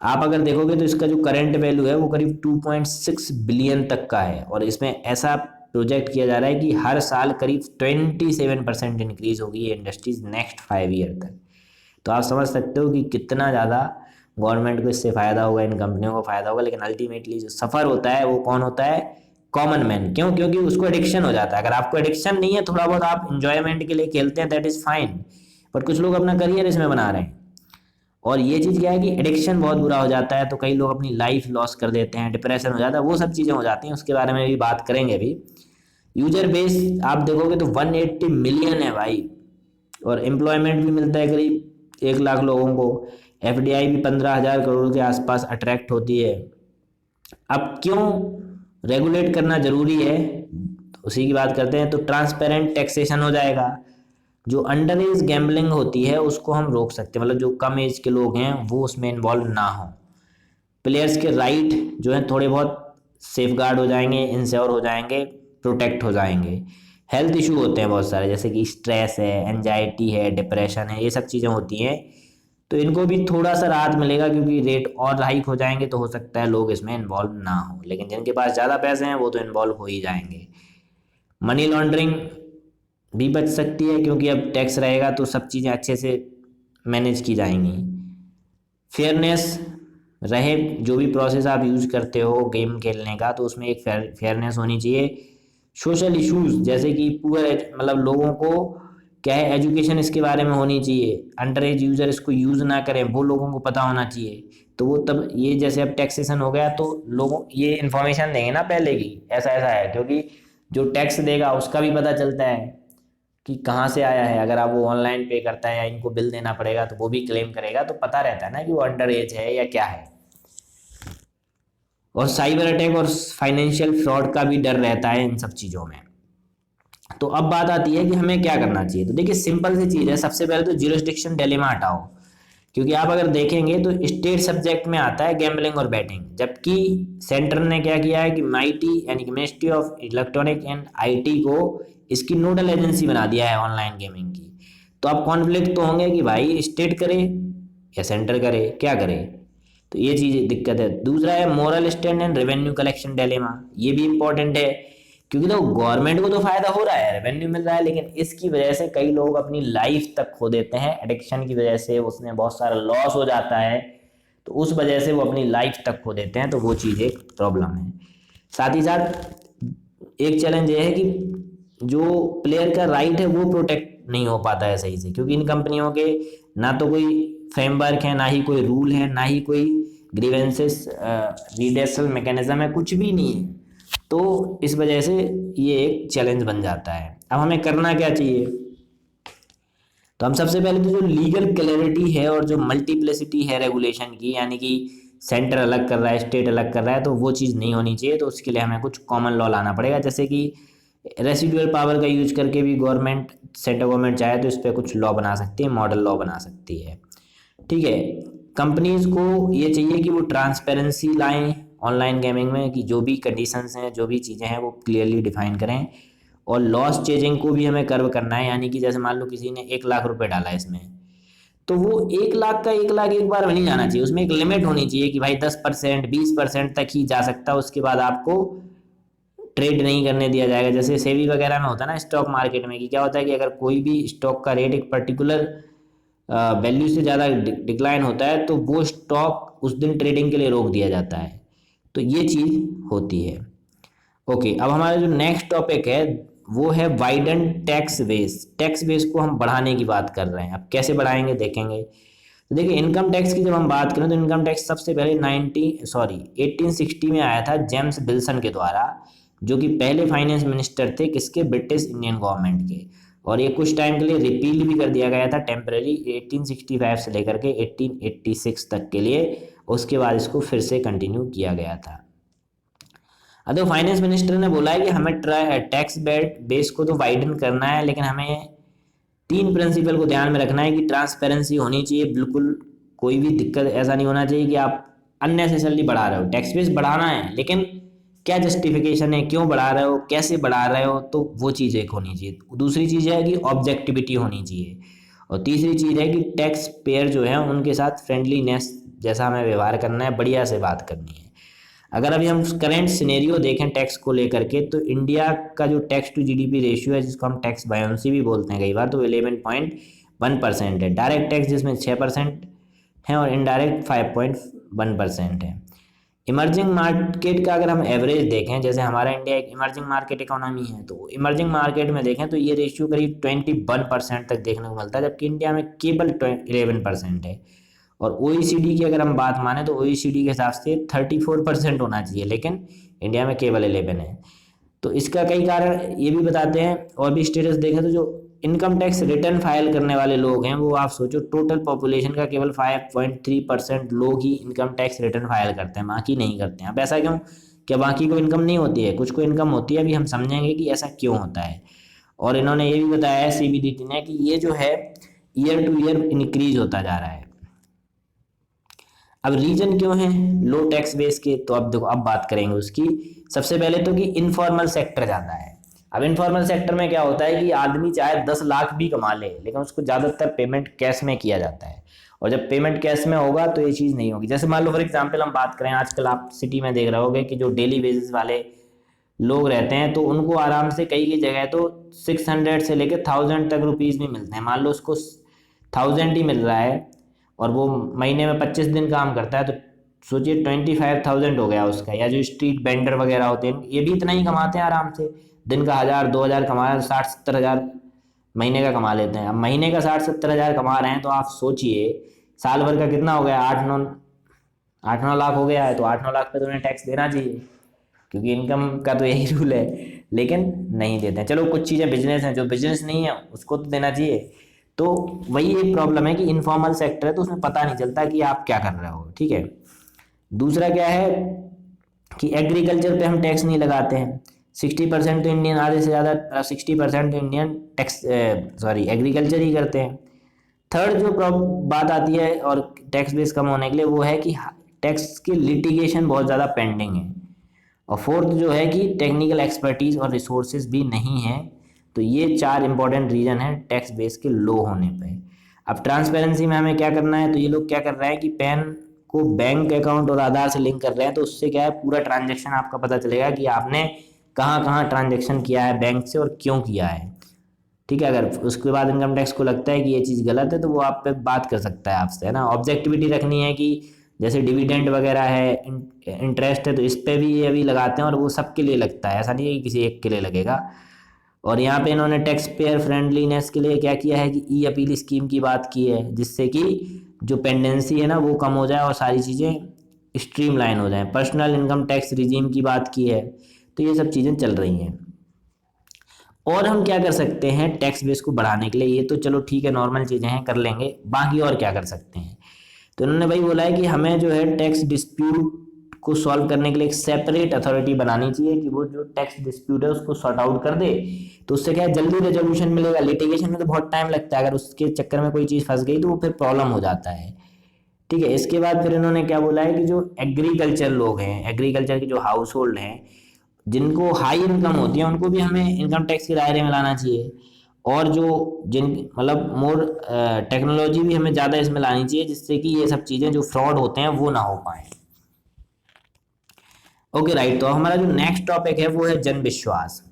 Speaker 1: आप अगर देखोगे तो इसका जो करंट वैल्यू है वो करीब 2.6 बिलियन तक का है, और इसमें ऐसा प्रोजेक्ट किया जा रहा है कि हर साल करीब 27% इंक्रीज होगी ये इंडस्ट्रीज नेक्स्ट 5 ईयर तक। तो आप समझ सकते हो कि कितना ज़्यादा गवर्नमेंट को इससे फ़ायदा होगा, इन कंपनियों को फ़ायदा होगा। लेकिन अल्टीमेटली जो सफ़र होता है वो कौन होता है? Common man. क्यों? क्योंकि उसको एडिक्शन हो जाता है। अगर आपको एडिक्शन नहीं है, थोड़ा बहुत आप इंजॉयमेंट के लिए खेलते हैं, दैट इज़ फाइन, बट कुछ लोग अपना करियर इसमें बना रहे हैं। और ये चीज़ क्या है कि एडिक्शन बहुत बुरा हो जाता है, तो कई लोग अपनी लाइफ लॉस कर देते हैं, डिप्रेशन हो जाता है, वो सब चीज़ें हो जाती हैं, उसके बारे में भी बात करेंगे अभी। यूजर बेस आप देखोगे तो 180 मिलियन है भाई, और एम्प्लॉयमेंट भी मिलता है करीब 1 लाख लोगों को। एफडीआई भी 15,000 करोड़ के आसपास अट्रैक्ट होती है। अब क्यों रेगुलेट करना जरूरी है, उसी की बात करते हैं। तो ट्रांसपेरेंट टैक्सेशन हो जाएगा, जो अंडर एज गैम्बलिंग होती है उसको हम रोक सकते हैं, मतलब जो कम एज के लोग हैं वो उसमें इन्वॉल्व ना हो। प्लेयर्स के राइट जो है थोड़े बहुत सेफ गार्ड हो जाएंगे, इंश्योर हो जाएंगे, प्रोटेक्ट हो जाएंगे। हेल्थ इशू होते हैं बहुत सारे, जैसे कि स्ट्रेस है, एंजाइटी है, डिप्रेशन है, ये सब चीज़ें होती हैं, तो इनको भी थोड़ा सा राहत मिलेगा, क्योंकि रेट और हाइक हो जाएंगे तो हो सकता है लोग इसमें इन्वॉल्व ना हो, लेकिन जिनके पास ज़्यादा पैसे हैं वो तो इन्वॉल्व हो ही जाएंगे। मनी लॉन्ड्रिंग भी बच सकती है, क्योंकि अब टैक्स रहेगा तो सब चीज़ें अच्छे से मैनेज की जाएंगी। फेयरनेस रहे, जो भी प्रोसेस आप यूज़ करते हो गेम खेलने का तो उसमें एक फेयरनेस होनी चाहिए। सोशल इश्यूज जैसे कि पुअर, मतलब लोगों को क्या है, एजुकेशन इसके बारे में होनी चाहिए, अंडर एज यूज़र इसको यूज़ ना करें वो लोगों को पता होना चाहिए। तो वो तब ये जैसे अब टैक्सेशन हो गया तो लोगों ये इन्फॉर्मेशन देंगे ना पहले की ऐसा ऐसा है, क्योंकि जो टैक्स देगा उसका भी पता चलता है कि कहाँ से आया है। अगर आप वो ऑनलाइन पे करता है या इनको बिल देना पड़ेगा तो वो भी क्लेम करेगा, तो पता रहता है ना कि वो अंडर एज है या क्या है। और साइबर अटैक और फाइनेंशियल फ्रॉड का भी डर रहता है इन सब चीज़ों में। तो अब बात आती है कि हमें क्या करना चाहिए। तो देखिए सिंपल सी चीज़ है, सबसे पहले तो ज्यूरिसडिक्शन डिलेमा हटाओ, क्योंकि आप अगर देखेंगे तो स्टेट सब्जेक्ट में आता है गैम्बलिंग और बैटिंग, जबकि सेंटर ने क्या किया है कि माईटी यानी कि ministry of electronic and IT को इसकी नोडल एजेंसी बना दिया है ऑनलाइन गेमिंग की। तो अब कॉन्फ्लिक्ट तो होंगे कि भाई स्टेट करे या सेंटर करे, क्या करे। तो ये चीज़ दिक्कत है। दूसरा है moral stand and revenue collection dilemma, ये भी इंपॉर्टेंट है, क्योंकि तो गवर्नमेंट को तो फायदा हो रहा है, रेवेन्यू मिल रहा है, लेकिन इसकी वजह से कई लोग अपनी लाइफ तक खो देते हैं, एडिक्शन की वजह से उसमें बहुत सारा लॉस हो जाता है, तो उस वजह से वो अपनी लाइफ तक खो देते हैं, तो वो चीज़ एक प्रॉब्लम है। साथ ही साथ एक चैलेंज ये है कि जो प्लेयर का राइट है वो प्रोटेक्ट नहीं हो पाता है सही से, क्योंकि इन कंपनियों के ना तो कोई फ्रेमवर्क है, ना ही कोई रूल है, ना ही कोई ग्रीवेंसेस रिडेसल मैकेनिज्म है, कुछ भी नहीं है। तो इस वजह से ये एक चैलेंज बन जाता है। अब हमें करना क्या चाहिए, तो हम सबसे पहले तो जो लीगल क्लैरिटी है और जो मल्टीप्लिसिटी है रेगुलेशन की, यानी कि सेंटर अलग कर रहा है, स्टेट अलग कर रहा है, तो वो चीज़ नहीं होनी चाहिए। तो उसके लिए हमें कुछ कॉमन लॉ लाना पड़ेगा, जैसे कि रेसिडुअल पावर का यूज करके भी गवर्नमेंट, सेंट्रल गवर्नमेंट चाहे तो इस पर कुछ लॉ बना सकती है, मॉडल लॉ बना सकती है। ठीक है। कंपनीज को ये चाहिए कि वो ट्रांसपेरेंसी लाएं ऑनलाइन गेमिंग में, कि जो भी कंडीशंस हैं, जो भी चीज़ें हैं वो क्लियरली डिफाइन करें। और लॉस चेजिंग को भी हमें कर्व करना है, यानी कि जैसे मान लो किसी ने 1 लाख रुपए डाला इसमें, तो वो 1 लाख का 1 लाख एक बार में नहीं जाना चाहिए, उसमें एक लिमिट होनी चाहिए कि भाई 10% 20% तक ही जा सकता है, उसके बाद आपको ट्रेड नहीं करने दिया जाएगा। जैसे सेबी वगैरह में होता है ना स्टॉक मार्केट में, कि क्या होता है कि अगर कोई भी स्टॉक का रेट एक पर्टिकुलर वैल्यू से ज़्यादा डिक्लाइन होता है तो वो स्टॉक उस दिन ट्रेडिंग के लिए रोक दिया जाता है, तो ये चीज़ होती है। ओके, अब हमारा जो नेक्स्ट टॉपिक है वो है widen tax base. Tax base को हम बढ़ाने की बात कर रहे हैं, अब कैसे बढ़ाएंगे देखेंगे। तो देखिए इनकम टैक्स की जब हम बात करें तो इनकम टैक्स सबसे पहले 1860 में आया था जेम्स विल्सन के द्वारा, जो कि पहले फाइनेंस मिनिस्टर थे किसके, ब्रिटिश इंडियन गवर्नमेंट के। और ये कुछ टाइम के लिए रिपील भी कर दिया गया था टेम्परेरी, 1865 से लेकर के 1886 तक के लिए। उसके बाद इसको फिर से कंटिन्यू किया गया था। अब तो फाइनेंस मिनिस्टर ने बोला है कि हमें टैक्स बेस को तो वाइडन करना है, लेकिन हमें 3 प्रिंसिपल को ध्यान में रखना है कि ट्रांसपेरेंसी होनी चाहिए बिल्कुल, कोई भी दिक्कत ऐसा नहीं होना चाहिए कि आप अननेसेसरली बढ़ा रहे हो। टैक्स बेस बढ़ाना है, लेकिन क्या जस्टिफिकेशन है, क्यों बढ़ा रहे हो, कैसे बढ़ा रहे हो, तो वो चीज़ एक होनी चाहिए। दूसरी चीज़ है कि ऑब्जेक्टिविटी होनी चाहिए। और तीसरी चीज़ है कि टैक्स पेयर जो है उनके साथ फ्रेंडलीनेस जैसा हमें व्यवहार करना है, बढ़िया से बात करनी है। अगर अभी हम करेंट सिनेरियो देखें टैक्स को लेकर के, तो इंडिया का जो टैक्स टू जीडीपी रेशियो है, जिसको हम टैक्स बायोंसी भी बोलते हैं कई बार, तो 11.1% है। डायरेक्ट टैक्स जिसमें 6% है और इनडायरेक्ट 5.1% है। इमर्जिंग मार्केट का अगर हम एवरेज देखें, जैसे हमारा इंडिया एक इमर्जिंग मार्केट इकोनॉमी है, तो इमर्जिंग मार्केट में देखें तो ये रेशियो करीब 21% तक देखने को मिलता है, जबकि इंडिया में केवल 11% है। और ओईसीडी की अगर हम बात माने तो ओईसीडी के हिसाब से 34% होना चाहिए, लेकिन इंडिया में केवल 11 है। तो इसका कई कारण ये भी बताते हैं। और भी स्टेटस देखें तो जो इनकम टैक्स रिटर्न फाइल करने वाले लोग हैं, वो आप सोचो टोटल पॉपुलेशन का केवल 5.3% लोग ही इनकम टैक्स रिटर्न फाइल करते हैं, बाकी नहीं करते हैं। अब ऐसा क्यों, क्या बाकी को इनकम नहीं होती है? कुछ को इनकम होती है, अभी हम समझेंगे कि ऐसा क्यों होता है। और इन्होंने ये भी बताया है सीबीडीटी ने कि ये जो है ईयर टू ईयर इंक्रीज होता जा रहा है। अब रीजन क्यों है लो टैक्स बेस के, तो अब देखो अब बात करेंगे उसकी। सबसे पहले तो कि इनफॉर्मल सेक्टर ज़्यादा है। अब इनफॉर्मल सेक्टर में क्या होता है कि आदमी चाहे 10 लाख भी कमा ले, लेकिन उसको ज़्यादातर पेमेंट कैश में किया जाता है। और जब पेमेंट कैश में होगा तो ये चीज़ नहीं होगी। जैसे मान लो फॉर एग्जाम्पल हम बात करें, आजकल आप सिटी में देख रहे होगे कि जो डेली बेसिस वाले लोग रहते हैं तो उनको आराम से कई कई जगह तो 600 से लेकर 1000 तक रुपीज़ भी मिलते हैं। मान लो उसको 1000 ही मिल रहा है और वो महीने में 25 दिन काम करता है, तो सोचिए 25,000 हो गया उसका। या जो स्ट्रीट वेंडर वगैरह होते हैं ये भी इतना ही कमाते हैं आराम से, दिन का 1000 2000 कमा रहे हैं, 60 70 हज़ार महीने का कमा लेते हैं। अब महीने का 60 70 हज़ार कमा रहे हैं तो आप सोचिए साल भर का कितना हो गया, 8 9 लाख हो गया है। तो 8 9 लाख पे तो उन्हें टैक्स देना चाहिए, क्योंकि इनकम का तो यही रूल है, लेकिन नहीं देते हैं। चलो कुछ चीज़ें बिजनेस हैं, जो बिजनेस नहीं है उसको तो देना चाहिए। तो वही एक प्रॉब्लम है कि इनफॉर्मल सेक्टर है तो उसमें पता नहीं चलता कि आप क्या कर रहे हो, ठीक है। दूसरा क्या है कि एग्रीकल्चर पे हम टैक्स नहीं लगाते हैं। 60% तो इंडियन, आधे से ज़्यादा 60% तो इंडियन टैक्स एग्रीकल्चर ही करते हैं। थर्ड जो बात आती है और टैक्स बेस कम होने के लिए, वो है कि टैक्स की लिटिगेशन बहुत ज़्यादा पेंडिंग है। और फोर्थ जो है कि टेक्निकल एक्सपर्टीज और रिसोर्सेज भी नहीं है। तो ये 4 इंपॉर्टेंट रीजन है टैक्स बेस के लो होने पे। अब ट्रांसपेरेंसी में हमें क्या करना है, तो ये लोग क्या कर रहे हैं कि पैन को बैंक अकाउंट और आधार से लिंक कर रहे हैं। तो उससे क्या है पूरा ट्रांजेक्शन आपका पता चलेगा कि आपने कहाँ कहाँ ट्रांजेक्शन किया है बैंक से और क्यों किया है, ठीक है। अगर उसके बाद इनकम टैक्स को लगता है कि ये चीज़ गलत है तो वो आप पे बात कर सकता है आपसे, है ना। ऑब्जेक्टिविटी रखनी है कि जैसे डिविडेंड वगैरह है, इंटरेस्ट है, तो इस पे भी ये अभी लगाते हैं और वो सबके लिए लगता है, ऐसा नहीं है कि किसी एक के लिए लगेगा। और यहाँ पे इन्होंने टैक्स पेयर फ्रेंडलीनेस के लिए क्या किया है कि ई अपील स्कीम की बात की है, जिससे कि जो पेंडेंसी है ना वो कम हो जाए और सारी चीज़ें स्ट्रीमलाइन हो जाएं। पर्सनल इनकम टैक्स रिजीम की बात की है। तो ये सब चीज़ें चल रही हैं। और हम क्या कर सकते हैं टैक्स बेस को बढ़ाने के लिए, ये तो चलो ठीक है नॉर्मल चीज़ें हैं कर लेंगे, बाकी और क्या कर सकते हैं। तो इन्होंने भाई बोला है कि हमें जो है टैक्स डिस्प्यूट को सॉल्व करने के लिए एक सेपरेट अथॉरिटी बनानी चाहिए कि वो जो टैक्स डिस्प्यूट है उसको सॉर्ट आउट कर दे। तो उससे क्या है जल्दी रेजोल्यूशन मिलेगा। लिटिगेशन में तो बहुत टाइम लगता है, अगर उसके चक्कर में कोई चीज़ फंस गई तो वो फिर प्रॉब्लम हो जाता है, ठीक है। इसके बाद फिर इन्होंने क्या बोला है कि जो एग्रीकल्चर लोग हैं, एग्रीकल्चर के जो हाउस होल्ड हैं जिनको हाई इनकम होती है उनको भी हमें इनकम टैक्स के दायरे में लाना चाहिए। और जो जिन मतलब मोर टेक्नोलॉजी भी हमें ज़्यादा इसमें लानी चाहिए, जिससे कि ये सब चीज़ें जो फ्रॉड होते हैं वो ना हो पाए। Okay right. तो हमारा जो नेक्स्ट टॉपिक है वो है जन विश्वास।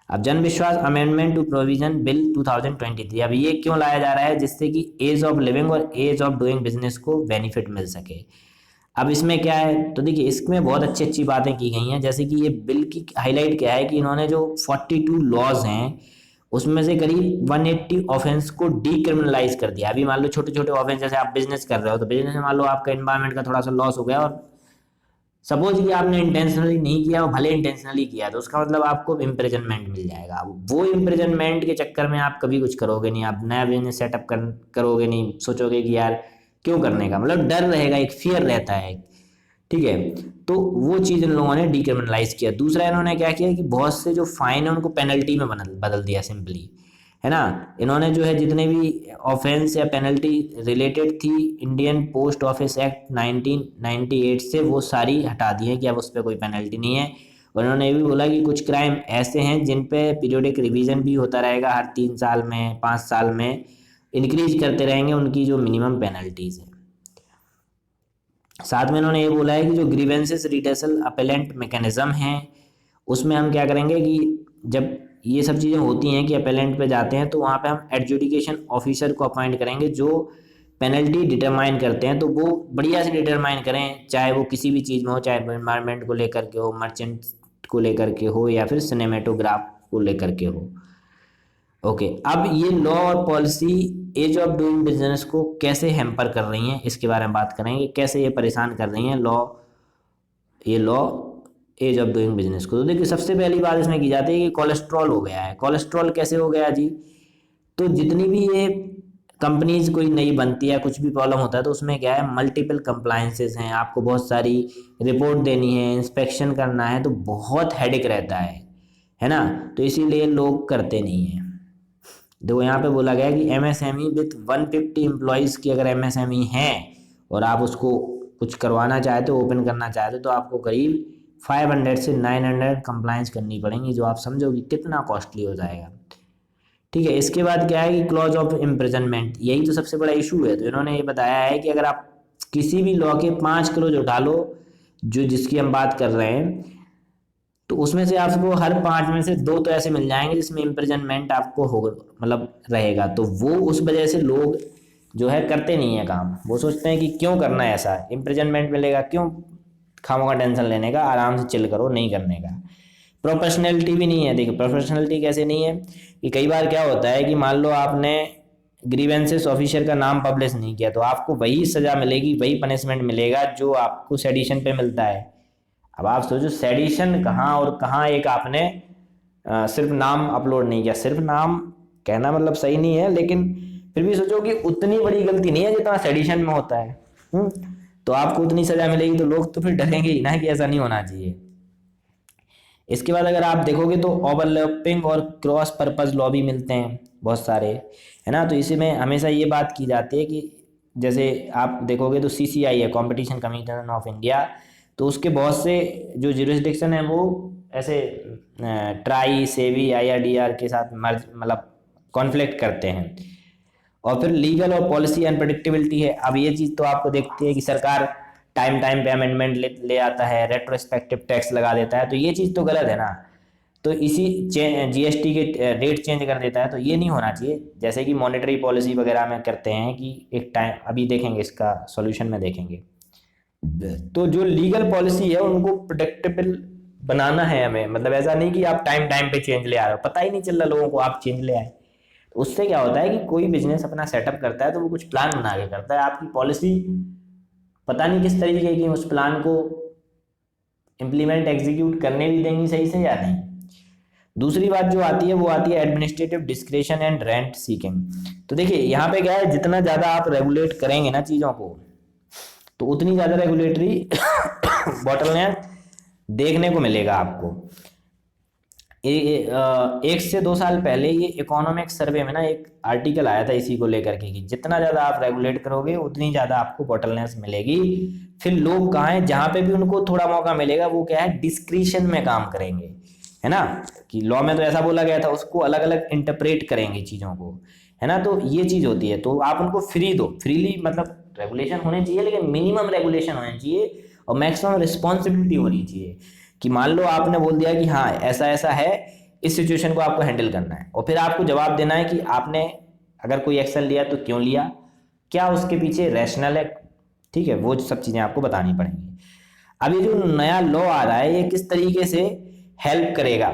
Speaker 1: अब जन विश्वास अमेंडमेंट टू प्रोविजन बिल 2023। अब ये क्यों लाया जा रहा है, जिससे कि एज ऑफ लिविंग और एज ऑफ डूइंग बिजनेस को बेनिफिट मिल सके। अब इसमें क्या है, तो देखिए इसमें बहुत अच्छी अच्छी बातें की गई हैं। जैसे कि ये बिल की हाईलाइट क्या है कि इन्होंने जो 42 लॉज हैं उसमें से करीब 180 ऑफेंस को डीक्रिमिनलाइज कर दिया। अभी मान लो छोटे छोटे ऑफेंस, जैसे आप बिजनेस कर रहे हो तो बिजनेस में मान लो आपका एनवायरमेंट का थोड़ा सा लॉस हो गया और सपोज कि आपने इंटेंशनली नहीं किया और भले इंटेंशनली किया, तो उसका मतलब आपको इम्प्रिजनमेंट मिल जाएगा। वो इम्प्रिजनमेंट के चक्कर में आप कभी कुछ करोगे नहीं, आप नया बिजनेस सेटअप करोगे नहीं, सोचोगे कि यार क्यों करने का, मतलब डर रहेगा, एक फियर रहता है, ठीक है। तो वो चीज़ इन लोगों ने डिक्रिमिनलाइज किया। दूसरा इन्होंने क्या किया कि बहुत से जो फाइन है उनको पेनल्टी में बदल बदल दिया सिंपली, है ना। इन्होंने जो है जितने भी ऑफेंस या पेनल्टी रिलेटेड थी इंडियन पोस्ट ऑफिस एक्ट 1998 से, वो सारी हटा दी है कि अब उस पर कोई पेनल्टी नहीं है। और इन्होंने ये भी बोला कि कुछ क्राइम ऐसे हैं जिन पे पीरियोडिक रिवीजन भी होता रहेगा, हर 3 साल में 5 साल में इंक्रीज करते रहेंगे उनकी जो मिनिमम पेनल्टीज है। साथ में इन्होंने ये बोला है कि जो ग्रीवेंसेस रिडर्सल अपेलेंट मैकेनिज्म है उसमें हम क्या करेंगे कि जब ये सब चीज़ें होती हैं कि अपेलेंट पे जाते हैं तो वहाँ पे हम एडजुडिकेशन ऑफिसर को अपॉइंट करेंगे जो पेनल्टी डिटरमाइन करते हैं। तो वो बढ़िया से डिटरमाइन करें, चाहे वो किसी भी चीज़ में हो, चाहे एनवायरनमेंट को लेकर के हो, मर्चेंट को लेकर के हो, या फिर सिनेमेटोग्राफ को लेकर के हो। ओके अब ये लॉ और policy ease of doing business को कैसे हैम्पर कर रही हैं इसके बारे में बात करेंगे, कैसे ये परेशान कर रही हैं ये law ease of doing business को। तो देखिए सबसे पहली बात इसमें की जाती है कि कोलेस्ट्रॉल हो गया है। कोलेस्ट्रॉल कैसे हो गया जी, तो जितनी भी ये कंपनीज कोई नई बनती है, कुछ भी प्रॉब्लम होता है तो उसमें क्या है मल्टीपल कंप्लायंसेस हैं, आपको बहुत सारी रिपोर्ट देनी है, इंस्पेक्शन करना है, तो बहुत हेडेक रहता है है ना। तो इसीलिए लोग करते नहीं हैं। देखो यहाँ पे बोला गया है कि एमएसएमई विथ 150 एम्प्लॉयज़ की अगर एमएसएमई है और आप उसको कुछ करवाना चाहते हो, ओपन करना चाहते हो, तो आपको करीब 500 से 900 कंप्लाइंस करनी पड़ेंगी, जो आप समझो कि कितना कॉस्टली हो जाएगा। ठीक है, इसके बाद क्या है कि क्लॉज ऑफ इम्प्रिजनमेंट, यही तो सबसे बड़ा इशू है। तो इन्होंने ये बताया है कि अगर आप किसी भी लॉ के 5 क्लॉज उठा लो, जो जिसकी हम बात कर रहे हैं, तो उसमें से आपको हर 5 में से 2 तो ऐसे मिल जाएंगे जिसमें इम्प्रिजनमेंट आपको हो मतलब रहेगा। तो वो उस वजह से लोग जो है करते नहीं है काम। वो सोचते हैं कि क्यों करना है ऐसा, इम्प्रिजनमेंट मिलेगा, क्यों खामों का टेंशन लेने का, आराम से चिल करो, नहीं करने का। प्रोफेशनलिटी भी नहीं है। देखिए प्रोफेशनलिटी कैसे नहीं है कि कई बार क्या होता है कि मान लो आपने ग्रीवेंसेस ऑफिसर का नाम पब्लिश नहीं किया, तो आपको वही सजा मिलेगी, वही पनिशमेंट मिलेगा जो आपको सेडिशन पे मिलता है। अब आप सोचो सेडिशन कहाँ और कहाँ, एक आपने सिर्फ नाम अपलोड नहीं किया। सिर्फ नाम कहना मतलब सही नहीं है, लेकिन फिर भी सोचो कि उतनी बड़ी गलती नहीं है जितना सेडिशन में होता है। तो आपको उतनी सजा मिलेगी, तो लोग तो फिर डरेंगे ही ना कि ऐसा नहीं होना चाहिए। इसके बाद अगर आप देखोगे तो ओवरलैपिंग और क्रॉस पर्पस लॉ भी मिलते हैं बहुत सारे, है ना। तो इसी में हमेशा ये बात की जाती है कि जैसे आप देखोगे तो सीसीआई है, कंपटीशन कमीशन ऑफ इंडिया, तो उसके बहुत से जो जुरिस्डिक्शन है वो ऐसे ट्राई सेवी आईआरडीआर के साथ मर्ज मतलब कॉन्फ्लिक्ट करते हैं। और फिर लीगल और पॉलिसी अनप्रडिक्टेबिलिटी है। अब ये चीज़ तो आपको देखती है कि सरकार टाइम टाइम पे अमेंडमेंट ले आता है, रेट्रोस्पेक्टिव टैक्स लगा देता है, तो ये चीज़ तो गलत है ना। तो इसी जीएसटी के रेट चेंज कर देता है, तो ये नहीं होना चाहिए। जैसे कि मॉनेटरी पॉलिसी वगैरह में करते हैं कि एक टाइम, अभी देखेंगे इसका सॉल्यूशन में देखेंगे। तो जो लीगल पॉलिसी है उनको प्रोडेक्टेबल बनाना है हमें, मतलब ऐसा नहीं कि आप टाइम टाइम पे चेंज ले आ रहे हो, पता ही नहीं चल रहा लोगों को आप चेंज ले आए। तो उससे क्या होता है कि कोई बिजनेस अपना सेटअप करता है तो वो कुछ प्लान बना के करता है। आपकी पॉलिसी पता नहीं किस तरीके की, उस प्लान को इम्प्लीमेंट एग्जीक्यूट करने भी देंगी सही से या नहीं। दूसरी बात जो आती है वो आती है administrative discretion and rent seeking. तो देखिए यहाँ पे क्या है, जितना ज़्यादा आप रेगुलेट करेंगे ना चीज़ों को, तो उतनी ज़्यादा रेगुलेटरी बॉटलनेक देखने को मिलेगा आपको। 1 से 2 साल पहले ये इकोनॉमिक सर्वे में ना एक आर्टिकल आया था इसी को लेकर के कि जितना ज़्यादा आप रेगुलेट करोगे उतनी ज़्यादा आपको बॉटलनेस मिलेगी। फिर लोग कहाँ हैं, जहाँ पे भी उनको थोड़ा मौका मिलेगा वो क्या है, डिस्क्रिशन में काम करेंगे, है ना। कि लॉ में तो ऐसा बोला गया था, उसको अलग अलग इंटरप्रेट करेंगे चीज़ों को, है ना। तो ये चीज़ होती है। तो आप उनको फ्री दो, फ्रीली मतलब रेगुलेशन होने चाहिए, लेकिन मिनिमम रेगुलेशन होने चाहिए और मैक्सिमम रिस्पॉन्सिबिलिटी होनी चाहिए। कि मान लो आपने बोल दिया कि हाँ ऐसा ऐसा है, इस सिचुएशन को आपको हैंडल करना है, और फिर आपको जवाब देना है कि आपने अगर कोई एक्शन लिया तो क्यों लिया, क्या उसके पीछे रैशनल है। ठीक है, वो सब चीज़ें आपको बतानी पड़ेंगी। अब ये जो नया लॉ आ रहा है ये किस तरीके से हेल्प करेगा,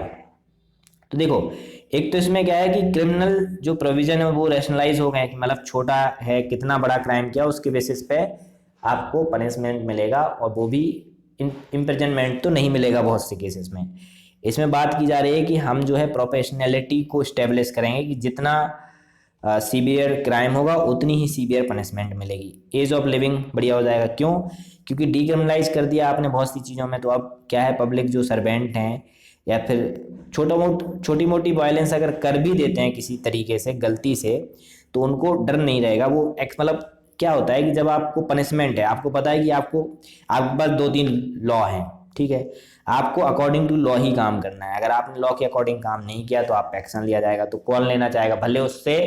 Speaker 1: तो देखो एक तो इसमें क्या है कि क्रिमिनल जो प्रोविजन है वो रैशनलाइज हो गए कि मतलब छोटा है, कितना बड़ा क्राइम किया उसके बेसिस पे आपको पनिशमेंट मिलेगा, और वो भी इम्प्रिजनमेंट तो नहीं मिलेगा बहुत से केसेस में। इसमें बात की जा रही है कि हम जो है प्रोफेशनैलिटी को स्टेब्लिश करेंगे कि जितना सीवियर क्राइम होगा उतनी ही सीवियर पनिशमेंट मिलेगी। एज ऑफ लिविंग बढ़िया हो जाएगा, क्यों, क्योंकि डीक्रिमिनलाइज कर दिया आपने बहुत सी चीज़ों में, तो अब क्या है पब्लिक जो सर्वेंट हैं या फिर छोटी मोटी वायलेंस अगर कर भी देते हैं किसी तरीके से गलती से, तो उनको डर नहीं रहेगा। वो एक मतलब क्या होता है कि जब आपको पनिशमेंट है, आपको पता है कि आपके पास 2-3 लॉ हैं, ठीक है, आपको अकॉर्डिंग टू लॉ ही काम करना है। अगर आपने लॉ के अकॉर्डिंग काम नहीं किया तो आप एक्शन लिया जाएगा। तो कौन लेना चाहेगा, भले उससे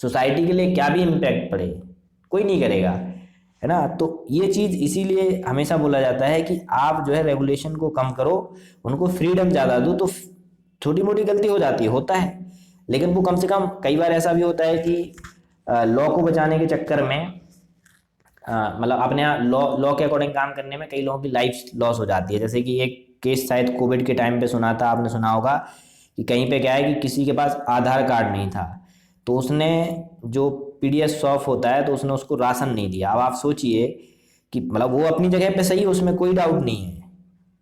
Speaker 1: सोसाइटी के लिए क्या भी इम्पैक्ट पड़े, कोई नहीं करेगा, है ना। तो ये चीज़ इसीलिए हमेशा बोला जाता है कि आप जो है रेगुलेशन को कम करो, उनको फ्रीडम ज़्यादा दो। तो छोटी मोटी गलती हो जाती है, होता है, लेकिन वो कम से कम, कई बार ऐसा भी होता है कि लॉ को बचाने के चक्कर में मतलब अपने यहाँ लॉ के अकॉर्डिंग काम करने में कई लोगों की लाइफ लॉस हो जाती है। जैसे कि एक केस शायद कोविड के टाइम पे सुना था, आपने सुना होगा कि कहीं पे क्या है कि किसी के पास आधार कार्ड नहीं था, तो उसने जो पीडीएस शॉप होता है तो उसने उसको राशन नहीं दिया। अब आप सोचिए कि मतलब वो अपनी जगह पे सही है, उसमें कोई डाउट नहीं है,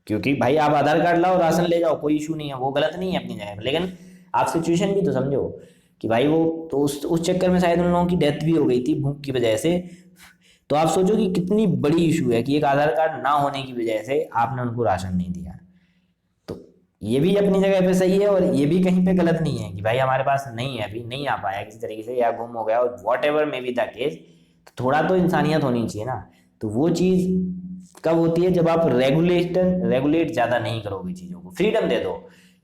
Speaker 1: क्योंकि भाई आप आधार कार्ड लाओ राशन ले जाओ, कोई इशू नहीं है, वो गलत नहीं है अपनी जगह पे। लेकिन आप सिचुएशन भी तो समझो कि भाई वो तो उस चक्कर में शायद उन लोगों की डेथ भी हो गई थी भूख की वजह से। तो आप सोचो कि कितनी बड़ी इशू है कि एक आधार कार्ड ना होने की वजह से आपने उनको राशन नहीं दिया। तो ये भी अपनी जगह पे सही है और ये भी कहीं पे गलत नहीं है कि भाई हमारे पास नहीं है, अभी नहीं आ पाया किसी तरीके से या गुम हो गया, और what ever may be the case, तो थोड़ा तो इंसानियत होनी चाहिए ना। तो वो चीज़ कब होती है, जब आप रेगुलेट ज़्यादा नहीं करोगे, चीज़ों को फ्रीडम दे दो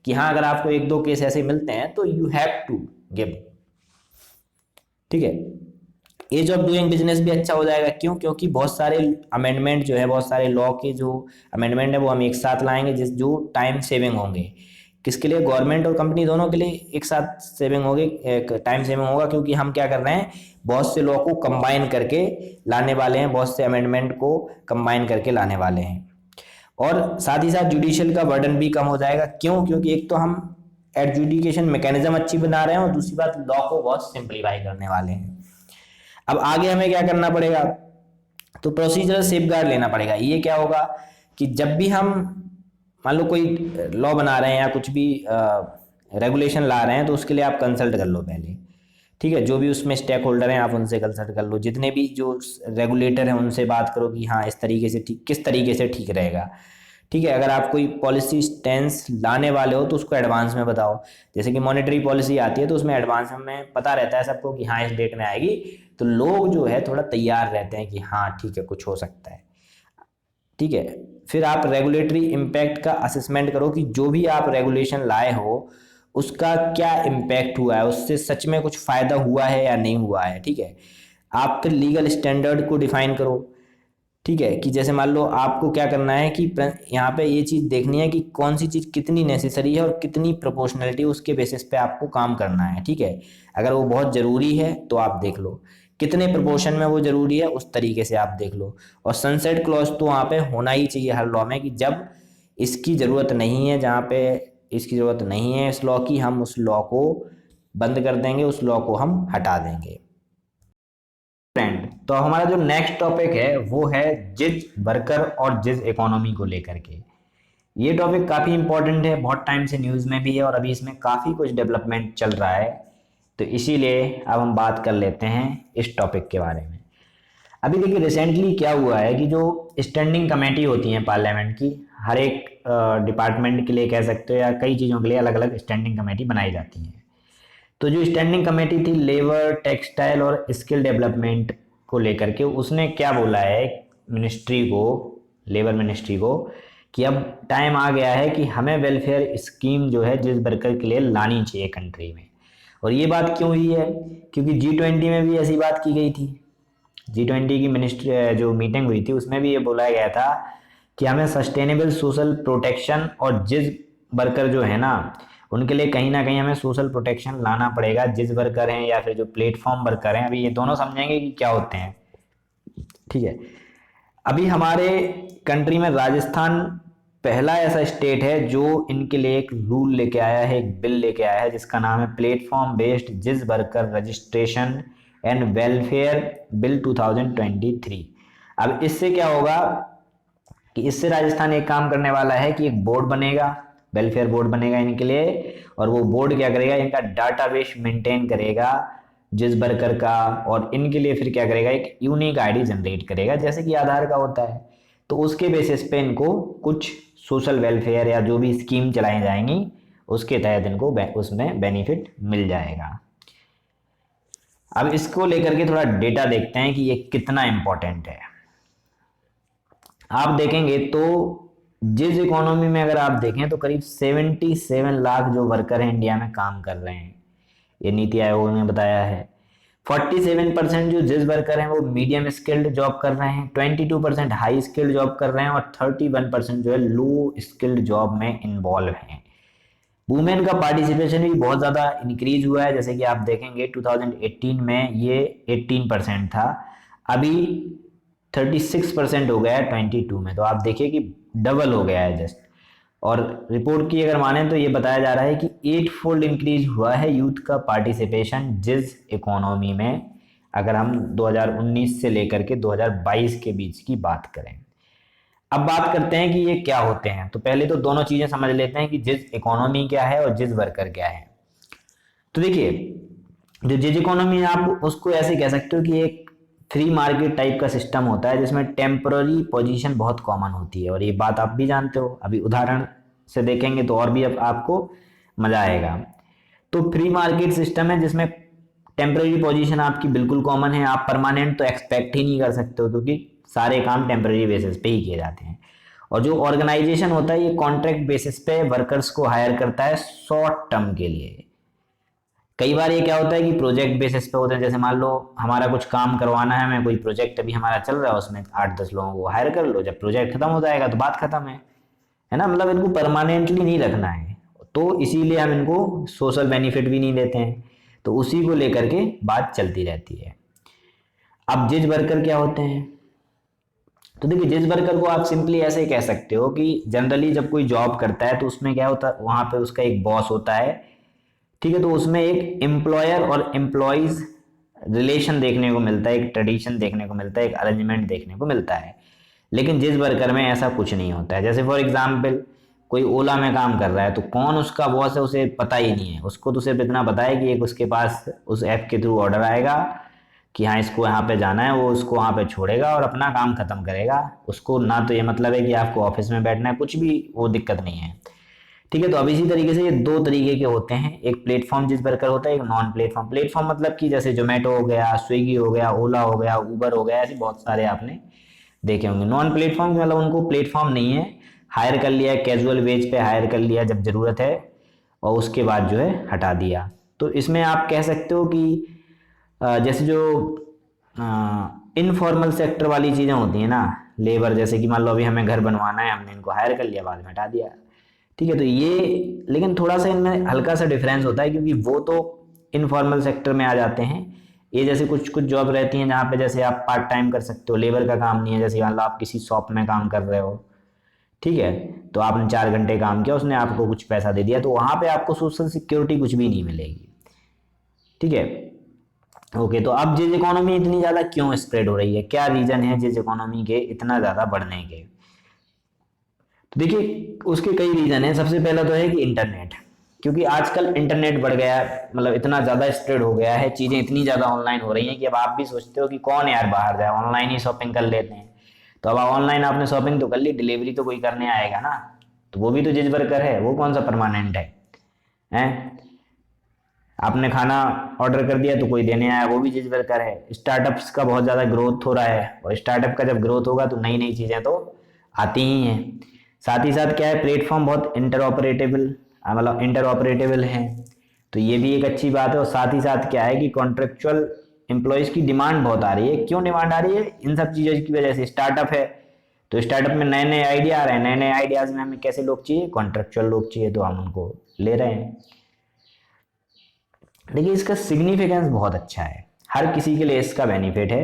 Speaker 1: कि हाँ अगर आपको एक दो केस ऐसे मिलते हैं तो यू हैव टू गिव, ठीक है। एज ऑफ डूइंग बिजनेस भी अच्छा हो जाएगा, क्यों? क्योंकि बहुत सारे अमेंडमेंट जो है, बहुत सारे लॉ के जो अमेंडमेंट है वो हम एक साथ लाएंगे, जिस जो टाइम सेविंग होंगे, किसके लिए? गवर्नमेंट और कंपनी दोनों के लिए एक साथ सेविंग होगी, एक टाइम सेविंग होगा, क्योंकि हम क्या कर रहे हैं, बहुत से लॉ को कंबाइन करके लाने वाले हैं, बहुत से अमेंडमेंट को कंबाइन करके लाने वाले हैं। और साथ ही साथ जुडिशियल का बर्डन भी कम हो जाएगा, क्यों? क्योंकि एक तो हम एडजुडिकेशन मैकेनिज्म अच्छी बना रहे हैं और दूसरी बात लॉ को बहुत सिंप्लीफाई करने वाले हैं। अब आगे हमें क्या करना पड़ेगा, तो प्रोसीजरल सेफगार्ड लेना पड़ेगा। ये क्या होगा कि जब भी हम मान लो कोई लॉ बना रहे हैं या कुछ भी रेगुलेशन ला रहे हैं, तो उसके लिए आप कंसल्ट कर लो पहले, ठीक है। जो भी उसमें स्टेक होल्डर हैं आप उनसे कंसल्ट कर लो, जितने भी जो रेगुलेटर हैं उनसे बात करो कि हाँ इस तरीके से ठीक, किस तरीके से ठीक रहेगा, ठीक है। अगर आप कोई पॉलिसी स्टेंस लाने वाले हो तो उसको एडवांस में बताओ, जैसे कि मॉनेटरी पॉलिसी आती है तो उसमें एडवांस में पता रहता है सबको कि हाँ इस डेट में आएगी, तो लोग जो है थोड़ा तैयार रहते हैं कि हाँ ठीक है कुछ हो सकता है, ठीक है। फिर आप रेगुलेटरी इम्पैक्ट का असेसमेंट करो कि जो भी आप रेगुलेशन लाए हो उसका क्या इम्पैक्ट हुआ है, उससे सच में कुछ फायदा हुआ है या नहीं हुआ है, ठीक है। आप फिर लीगल स्टैंडर्ड को डिफाइन करो, ठीक है, कि जैसे मान लो आपको क्या करना है कि यहाँ पे ये चीज़ देखनी है कि कौन सी चीज़ कितनी नेसेसरी है और कितनी प्रोपोर्शनलिटी, उसके बेसिस पे आपको काम करना है, ठीक है। अगर वो बहुत ज़रूरी है तो आप देख लो, कितने प्रोपोर्शन में वो ज़रूरी है उस तरीके से आप देख लो। और सनसेट क्लॉज तो वहाँ पे होना ही चाहिए हर लॉ में, कि जब इसकी ज़रूरत नहीं है, जहाँ पे इसकी ज़रूरत नहीं है इस लॉ की, हम उस लॉ को बंद कर देंगे, उस लॉ को हम हटा देंगे। फ्रेंड, तो हमारा जो नेक्स्ट टॉपिक है वो है जिज वर्कर और जिज इकोनॉमी को लेकर के। ये टॉपिक काफ़ी इंपॉर्टेंट है, बहुत टाइम से न्यूज़ में भी है और अभी इसमें काफ़ी कुछ डेवलपमेंट चल रहा है, तो इसीलिए अब हम बात कर लेते हैं इस टॉपिक के बारे में। अभी देखिए रिसेंटली क्या हुआ है कि जो स्टैंडिंग कमेटी होती हैं पार्लियामेंट की, हर एक डिपार्टमेंट के लिए कह सकते हो या कई चीज़ों के लिए अलग अलग स्टैंडिंग कमेटी बनाई जाती हैं। तो जो स्टैंडिंग कमेटी थी लेबर, टेक्सटाइल और स्किल डेवलपमेंट को लेकर के, उसने क्या बोला है मिनिस्ट्री को, लेबर मिनिस्ट्री को, कि अब टाइम आ गया है कि हमें वेलफेयर स्कीम जो है जिस वर्कर के लिए लानी चाहिए कंट्री में। और ये बात क्यों हुई है, क्योंकि G20 में भी ऐसी बात की गई थी। G20 की मिनिस्ट्री जो मीटिंग हुई थी उसमें भी ये बोला गया था कि हमें सस्टेनेबल सोशल प्रोटेक्शन, और जिस वर्कर जो है ना उनके लिए कहीं ना कहीं हमें सोशल प्रोटेक्शन लाना पड़ेगा। जिस वर्कर हैं या फिर जो प्लेटफॉर्म वर्कर हैं, अभी ये दोनों समझेंगे कि क्या होते हैं, ठीक है। अभी हमारे कंट्री में राजस्थान पहला ऐसा स्टेट है जो इनके लिए एक रूल लेके आया है, एक बिल लेके आया है जिसका नाम है प्लेटफॉर्म बेस्ड जिस worker registration and welfare bill 2023। अब इससे क्या होगा कि इससे राजस्थान एक काम करने वाला है कि एक बोर्ड बनेगा, वेलफेयर बोर्ड बनेगा इनके लिए, और वो बोर्ड क्या करेगा, इनका डाटाबेस मेंटेन करेगा जिस वर्कर का, और इनके लिए फिर क्या करेगा, एक यूनिक आईडी जनरेट करेगा जैसे कि आधार का होता है। तो उसके बेसिस पे इनको कुछ सोशल वेलफेयर या जो भी स्कीम चलाई जाएंगी उसके तहत इनको उसमें बेनिफिट मिल जाएगा। अब इसको लेकर के थोड़ा डेटा देखते हैं कि ये कितना इंपॉर्टेंट है। आप देखेंगे तो जिस इकोनॉमी में अगर आप देखें तो करीब 77 लाख जो वर्कर हैं इंडिया में काम कर रहे हैं, ये नीति आयोग ने बताया है। 47% जो जिस वर्कर हैं वो मीडियम स्किल्ड जॉब कर रहे हैं, 22% हाई स्किल्ड जॉब कर रहे हैं और 31% जो है लो स्किल्ड जॉब में इन्वॉल्व हैं। वुमेन का पार्टिसिपेशन भी बहुत ज़्यादा इंक्रीज हुआ है, जैसे कि आप देखेंगे 2018 में ये 18% था, अभी 36% हो गया है 22 में, तो आप देखिए कि डबल हो गया है जस्ट। और रिपोर्ट की अगर माने तो ये बताया जा रहा है कि 8 फोल्ड इंक्रीज हुआ है यूथ का पार्टिसिपेशन जिस इकोनॉमी में, अगर हम 2019 से लेकर के 2022 के बीच की बात करें। अब बात करते हैं कि ये क्या होते हैं, तो पहले तो दोनों चीजें समझ लेते हैं कि जिस इकोनॉमी क्या है और जिस वर्कर क्या है। तो देखिए जो जिज इकोनॉमी है आप उसको ऐसे कह सकते हो कि एक फ्री मार्केट टाइप का सिस्टम होता है जिसमें टेम्पररी पोजीशन बहुत कॉमन होती है, और ये बात आप भी जानते हो। अभी उदाहरण से देखेंगे तो और भी अब आपको मजा आएगा। तो फ्री मार्केट सिस्टम है जिसमें टेम्पररी पोजीशन आपकी बिल्कुल कॉमन है, आप परमानेंट तो एक्सपेक्ट ही नहीं कर सकते हो क्योंकि सारे काम टेम्पररी बेसिस पे ही किए जाते हैं। और जो ऑर्गेनाइजेशन होता है ये कॉन्ट्रैक्ट बेसिस पे वर्कर्स को हायर करता है शॉर्ट टर्म के लिए। कई बार ये क्या होता है कि प्रोजेक्ट बेसिस पे होते हैं, जैसे मान लो हमारा कुछ काम करवाना है, हमें कोई प्रोजेक्ट अभी हमारा चल रहा है, उसमें 8-10 लोगों को हायर कर लो, जब प्रोजेक्ट खत्म हो जाएगा तो बात खत्म है ना, मतलब इनको परमानेंटली नहीं रखना है, तो इसीलिए हम इनको सोशल बेनिफिट भी नहीं देते हैं, तो उसी को लेकर के बात चलती रहती है। अब जिज वर्कर क्या होते हैं, तो देखिए जिस वर्कर को आप सिंपली ऐसे कह सकते हो कि जनरली जब कोई जॉब करता है तो उसमें क्या होता है, वहां पे उसका एक बॉस होता है, ठीक है, तो उसमें एक एम्प्लॉयर और एम्प्लॉइज रिलेशन देखने को मिलता है, एक ट्रेडिशन देखने को मिलता है, एक अरेंजमेंट देखने को मिलता है। लेकिन जिस वर्कर में ऐसा कुछ नहीं होता है, जैसे फॉर एग्जाम्पल कोई ओला में काम कर रहा है तो कौन उसका बॉस है उसे पता ही नहीं है, उसको तो सिर्फ इतना पता है कि एक उसके पास उस ऐप के थ्रू ऑर्डर आएगा कि हाँ इसको यहाँ पे जाना है, वो उसको वहाँ पे छोड़ेगा और अपना काम खत्म करेगा, उसको ना तो ये मतलब है कि आपको ऑफिस में बैठना है, कुछ भी वो दिक्कत नहीं है, ठीक है। तो अब इसी तरीके से ये दो तरीके के होते हैं, एक प्लेटफॉर्म जिस वर्कर होता है, एक नॉन प्लेटफॉर्म। प्लेटफॉर्म मतलब कि जैसे जोमेटो हो गया, स्विगी हो गया, ओला हो गया, उबर हो गया, ऐसे बहुत सारे आपने देखे होंगे। नॉन प्लेटफॉर्म मतलब उनको प्लेटफॉर्म नहीं है, हायर कर लिया, कैजुअल वेज पे हायर कर लिया जब जरूरत है और उसके बाद जो है हटा दिया। तो इसमें आप कह सकते हो कि जैसे जो इनफॉर्मल सेक्टर वाली चीज़ें होती हैं ना, लेबर, जैसे कि मान लो अभी हमें घर बनवाना है, हमने इनको हायर कर लिया, बाद में हटा दिया, ठीक है, तो ये लेकिन थोड़ा सा इनमें हल्का सा डिफरेंस होता है क्योंकि वो तो इनफॉर्मल सेक्टर में आ जाते हैं। ये जैसे कुछ कुछ जॉब रहती हैं जहाँ पे जैसे आप पार्ट टाइम कर सकते हो, लेबर का काम नहीं है, जैसे मान लो आप किसी शॉप में काम कर रहे हो, ठीक है, तो आपने 4 घंटे काम किया, उसने आपको कुछ पैसा दे दिया, तो वहाँ पे आपको सोशल सिक्योरिटी कुछ भी नहीं मिलेगी, ठीक है। ओके, तो अब जिस इकोनॉमी इतनी ज़्यादा क्यों स्प्रेड हो रही है, क्या रीज़न है जिस इकोनॉमी के इतना ज़्यादा बढ़ने के, तो देखिए उसके कई रीज़न हैं। सबसे पहला तो है कि इंटरनेट, क्योंकि आजकल इंटरनेट बढ़ गया है, मतलब इतना ज़्यादा स्प्रेड हो गया है, चीज़ें इतनी ज़्यादा ऑनलाइन हो रही हैं कि अब आप भी सोचते हो कि कौन यार बाहर जाए, ऑनलाइन ही शॉपिंग कर लेते हैं। तो अब ऑनलाइन आपने शॉपिंग तो कर ली, डिलीवरी तो कोई करने आएगा ना, तो वो भी तो जिस वर्कर है, वो कौन सा परमानेंट है, हैं? आपने खाना ऑर्डर कर दिया तो कोई देने आया, वो भी चीज वर्कर है। स्टार्टअप्स का बहुत ज़्यादा ग्रोथ हो रहा है, और स्टार्टअप का जब ग्रोथ होगा तो नई नई चीज़ें तो आती ही हैं। साथ ही साथ क्या है, प्लेटफॉर्म बहुत इंटरऑपरेटेबल, मतलब इंटरऑपरेटेबल है, तो ये भी एक अच्छी बात है। और साथ ही साथ क्या है कि कॉन्ट्रेक्चुअल एम्प्लॉयज़ की डिमांड बहुत आ रही है। क्यों डिमांड आ रही है? इन सब चीज़ों की वजह से। स्टार्टअप है तो स्टार्टअप में नए नए आइडिया आ रहे हैं, नए नए आइडियाज़ में हमें कैसे लोग चाहिए, कॉन्ट्रेक्चुअल लोग चाहिए, तो हम उनको ले रहे हैं। देखिए इसका सिग्निफिकेंस बहुत अच्छा है, हर किसी के लिए इसका बेनिफिट है।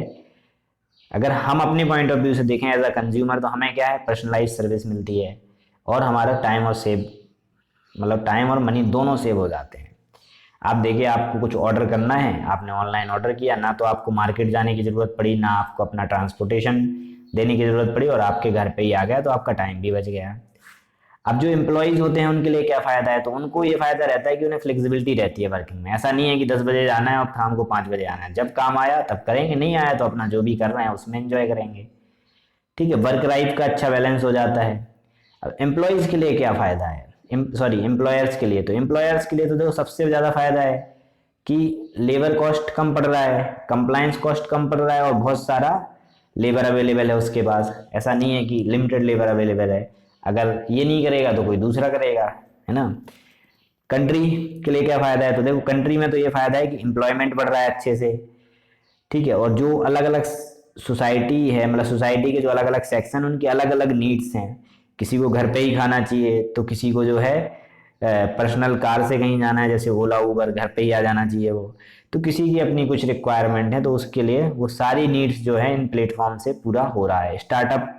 Speaker 1: अगर हम अपने पॉइंट ऑफ व्यू से देखें एज अ कंज्यूमर, तो हमें क्या है, पर्सनलाइज सर्विस मिलती है और हमारा टाइम और सेव, मतलब टाइम और मनी दोनों सेव हो जाते हैं। आप देखिए आपको कुछ ऑर्डर करना है, आपने ऑनलाइन ऑर्डर किया, ना तो आपको मार्केट जाने की ज़रूरत पड़ी, ना आपको अपना ट्रांसपोर्टेशन देने की ज़रूरत पड़ी, और आपके घर पे ही आ गया, तो आपका टाइम भी बच गया। अब जो एम्प्लॉयज़ होते हैं उनके लिए क्या फ़ायदा है, तो उनको ये फ़ायदा रहता है कि उन्हें फ्लेक्सिबिलिटी रहती है वर्किंग में। ऐसा नहीं है कि 10 बजे जाना है और शाम को 5 बजे आना है, जब काम आया तब करेंगे, नहीं आया तो अपना जो भी कर रहे हैं उसमें एंजॉय करेंगे, ठीक है। वर्क लाइफ का अच्छा बैलेंस हो जाता है। अब एम्प्लॉयज़ के लिए क्या फ़ायदा है, सॉरी एम्प्लॉयर्स के लिए, तो एम्प्लॉयर्स के लिए तो देखो सबसे ज़्यादा फ़ायदा है कि लेबर कॉस्ट कम पड़ रहा है, कंप्लायंस कॉस्ट कम पड़ रहा है, और बहुत सारा लेबर अवेलेबल है उसके पास। ऐसा नहीं है कि लिमिटेड लेबर अवेलेबल है, अगर ये नहीं करेगा तो कोई दूसरा करेगा, है ना। कंट्री के लिए क्या फ़ायदा है, तो देखो कंट्री में तो ये फ़ायदा है कि एम्प्लॉयमेंट बढ़ रहा है अच्छे से, ठीक है। और जो अलग अलग सोसाइटी है, मतलब सोसाइटी के जो अलग अलग सेक्शन, उनकी अलग अलग नीड्स हैं। किसी को घर पे ही खाना चाहिए, तो किसी को जो है पर्सनल कार से कहीं जाना है, जैसे ओला उबर, घर पे ही आ जाना चाहिए वो, तो किसी की अपनी कुछ रिक्वायरमेंट है, तो उसके लिए वो सारी नीड्स जो है इन प्लेटफॉर्म से पूरा हो रहा है। स्टार्टअप,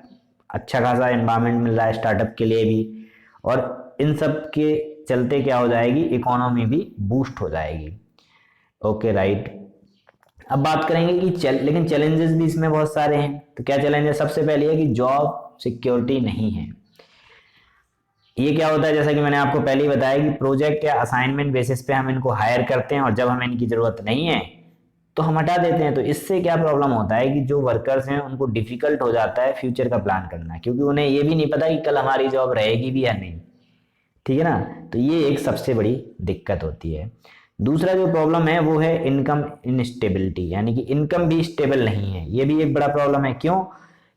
Speaker 1: अच्छा खासा एनवायरनमेंट मिल रहा है स्टार्टअप के लिए भी, और इन सब के चलते क्या हो जाएगी, इकोनॉमी भी बूस्ट हो जाएगी। Okay right. अब बात करेंगे कि लेकिन चैलेंजेस भी इसमें बहुत सारे हैं। तो क्या चैलेंज है? सबसे पहले है कि जॉब सिक्योरिटी नहीं है। ये क्या होता है, जैसा कि मैंने आपको पहले ही बताया कि प्रोजेक्ट या असाइनमेंट बेसिस पे हम इनको हायर करते हैं, और जब हमें इनकी ज़रूरत नहीं है तो हम हटा देते हैं। तो इससे क्या प्रॉब्लम होता है कि जो वर्कर्स हैं उनको डिफिकल्ट हो जाता है फ्यूचर का प्लान करना, क्योंकि उन्हें ये भी नहीं पता कि कल हमारी जॉब रहेगी भी या नहीं, ठीक है ना। तो ये एक सबसे बड़ी दिक्कत होती है। दूसरा जो प्रॉब्लम है वो है इनकम इनस्टेबिलिटी, यानी कि इनकम भी स्टेबल नहीं है। ये भी एक बड़ा प्रॉब्लम है। क्यों?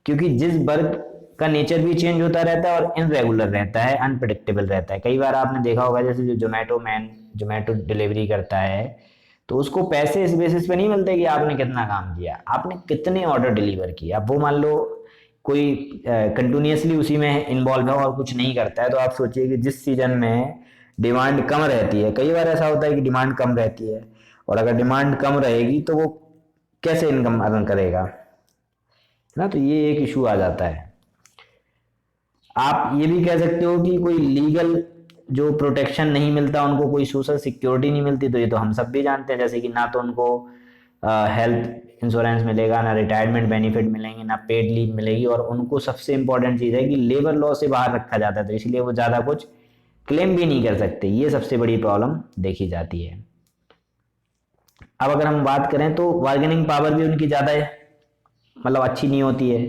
Speaker 1: क्योंकि जिस वर्क का नेचर भी चेंज होता रहता है और इनरेगुलर रहता है, अनप्रिडिक्टेबल रहता है। कई बार आपने देखा होगा, जैसे जो जोमेटो डिलीवरी करता है, तो उसको पैसे इस बेसिस पे नहीं मिलते कि आपने कितना काम किया, आपने कितने ऑर्डर डिलीवर किया। अब वो मान लो कोई कंटिन्यूसली उसी में इन्वॉल्व है और कुछ नहीं करता है, तो आप सोचिए कि जिस सीजन में डिमांड कम रहती है, कई बार ऐसा होता है कि डिमांड कम रहती है, और अगर डिमांड कम रहेगी तो वो कैसे इनकम अर्न करेगा, है ना। तो ये एक इशू आ जाता है। आप ये भी कह सकते हो कि कोई लीगल जो प्रोटेक्शन नहीं मिलता उनको, कोई सोशल सिक्योरिटी नहीं मिलती। तो ये तो हम सब भी जानते हैं, जैसे कि ना तो उनको हेल्थ इंश्योरेंस मिलेगा, ना रिटायरमेंट बेनिफिट मिलेंगे, ना पेड लीव मिलेगी, और उनको सबसे इंपॉर्टेंट चीज़ है कि लेबर लॉ से बाहर रखा जाता है, तो इसलिए वो ज़्यादा कुछ क्लेम भी नहीं कर सकते। ये सबसे बड़ी प्रॉब्लम देखी जाती है। अब अगर हम बात करें तो बार्गेनिंग पावर भी उनकी ज़्यादा है, मतलब अच्छी नहीं होती है।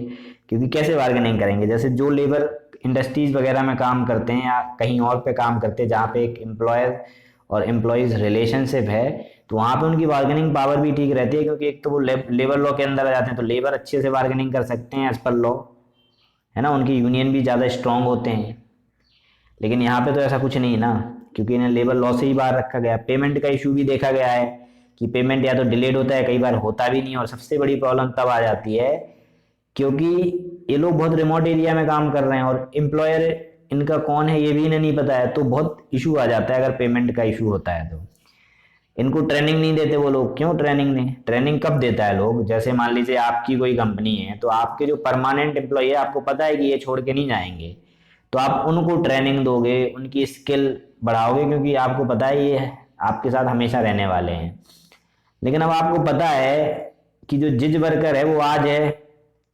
Speaker 1: क्योंकि कैसे बार्गेनिंग करेंगे? जैसे जो लेबर इंडस्ट्रीज वगैरह में काम करते हैं या कहीं और पे काम करते हैं जहाँ पे एक एम्प्लॉयर और एम्प्लॉयज़ रिलेशनशिप है, तो वहाँ पे उनकी बार्गेनिंग पावर भी ठीक रहती है। क्योंकि एक तो वो लेबर लॉ के अंदर आ जाते हैं, तो लेबर अच्छे से बार्गेनिंग कर सकते हैं एज पर लॉ, है ना। उनकी यूनियन भी ज़्यादा स्ट्रांग होते हैं। लेकिन यहाँ पे तो ऐसा कुछ नहीं ना, क्योंकि इन्हें लेबर लॉ से ही बाहर रखा गया। पेमेंट का इशू भी देखा गया है कि पेमेंट या तो डिलेड होता है, कई बार होता भी नहीं। और सबसे बड़ी प्रॉब्लम तब आ जाती है क्योंकि ये लोग बहुत रिमोट एरिया में काम कर रहे हैं और एम्प्लॉयर इनका कौन है ये भी इन्हें नहीं पता है, तो बहुत इशू आ जाता है अगर पेमेंट का इशू होता है तो। इनको ट्रेनिंग नहीं देते वो लोग। क्यों ट्रेनिंग नहीं? ट्रेनिंग कब देता है लोग? जैसे मान लीजिए आपकी कोई कंपनी है, तो आपके जो परमानेंट एम्प्लॉय है आपको पता है कि ये छोड़ के नहीं जाएंगे, तो आप उनको ट्रेनिंग दोगे, उनकी स्किल बढ़ाओगे, क्योंकि आपको पता है ये आपके साथ हमेशा रहने वाले हैं। लेकिन अब आपको पता है कि जो जिज वर्कर है वो आज है,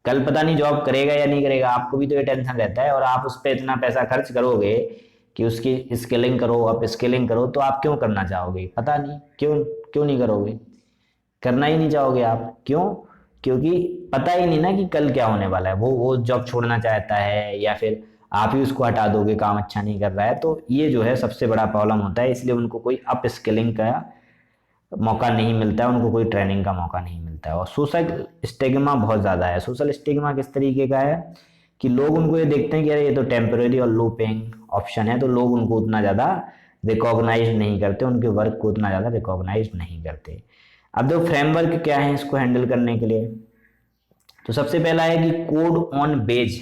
Speaker 1: कल पता नहीं जॉब करेगा या नहीं करेगा, आपको भी तो ये टेंशन रहता है। और आप उस पर इतना पैसा खर्च करोगे कि उसकी स्किलिंग करो, अप स्किलिंग करो, तो आप क्यों करना चाहोगे? पता नहीं क्यों, क्यों नहीं करोगे? करना ही नहीं चाहोगे आप। क्यों? क्योंकि पता ही नहीं ना कि कल क्या होने वाला है। वो जॉब छोड़ना चाहता है या फिर आप ही उसको हटा दोगे, काम अच्छा नहीं कर रहा है। तो ये जो है सबसे बड़ा प्रॉब्लम होता है। इसलिए उनको कोई अप स्किलिंग का मौका नहीं मिलता है, उनको कोई ट्रेनिंग का मौका नहीं मिलता है। और सोशल स्टिग्मा बहुत ज़्यादा है। सोशल स्टिग्मा किस तरीके का है कि लोग उनको ये देखते हैं कि अरे ये तो टेम्परेरी और लो पेइंग ऑप्शन है, तो लोग उनको उतना ज़्यादा रिकॉग्नाइज नहीं करते, उनके वर्क को उतना ज़्यादा रिकॉग्नाइज नहीं करते। अब देखो फ्रेमवर्क क्या है इसको हैंडल करने के लिए। तो सबसे पहला है कि कोड ऑन बेज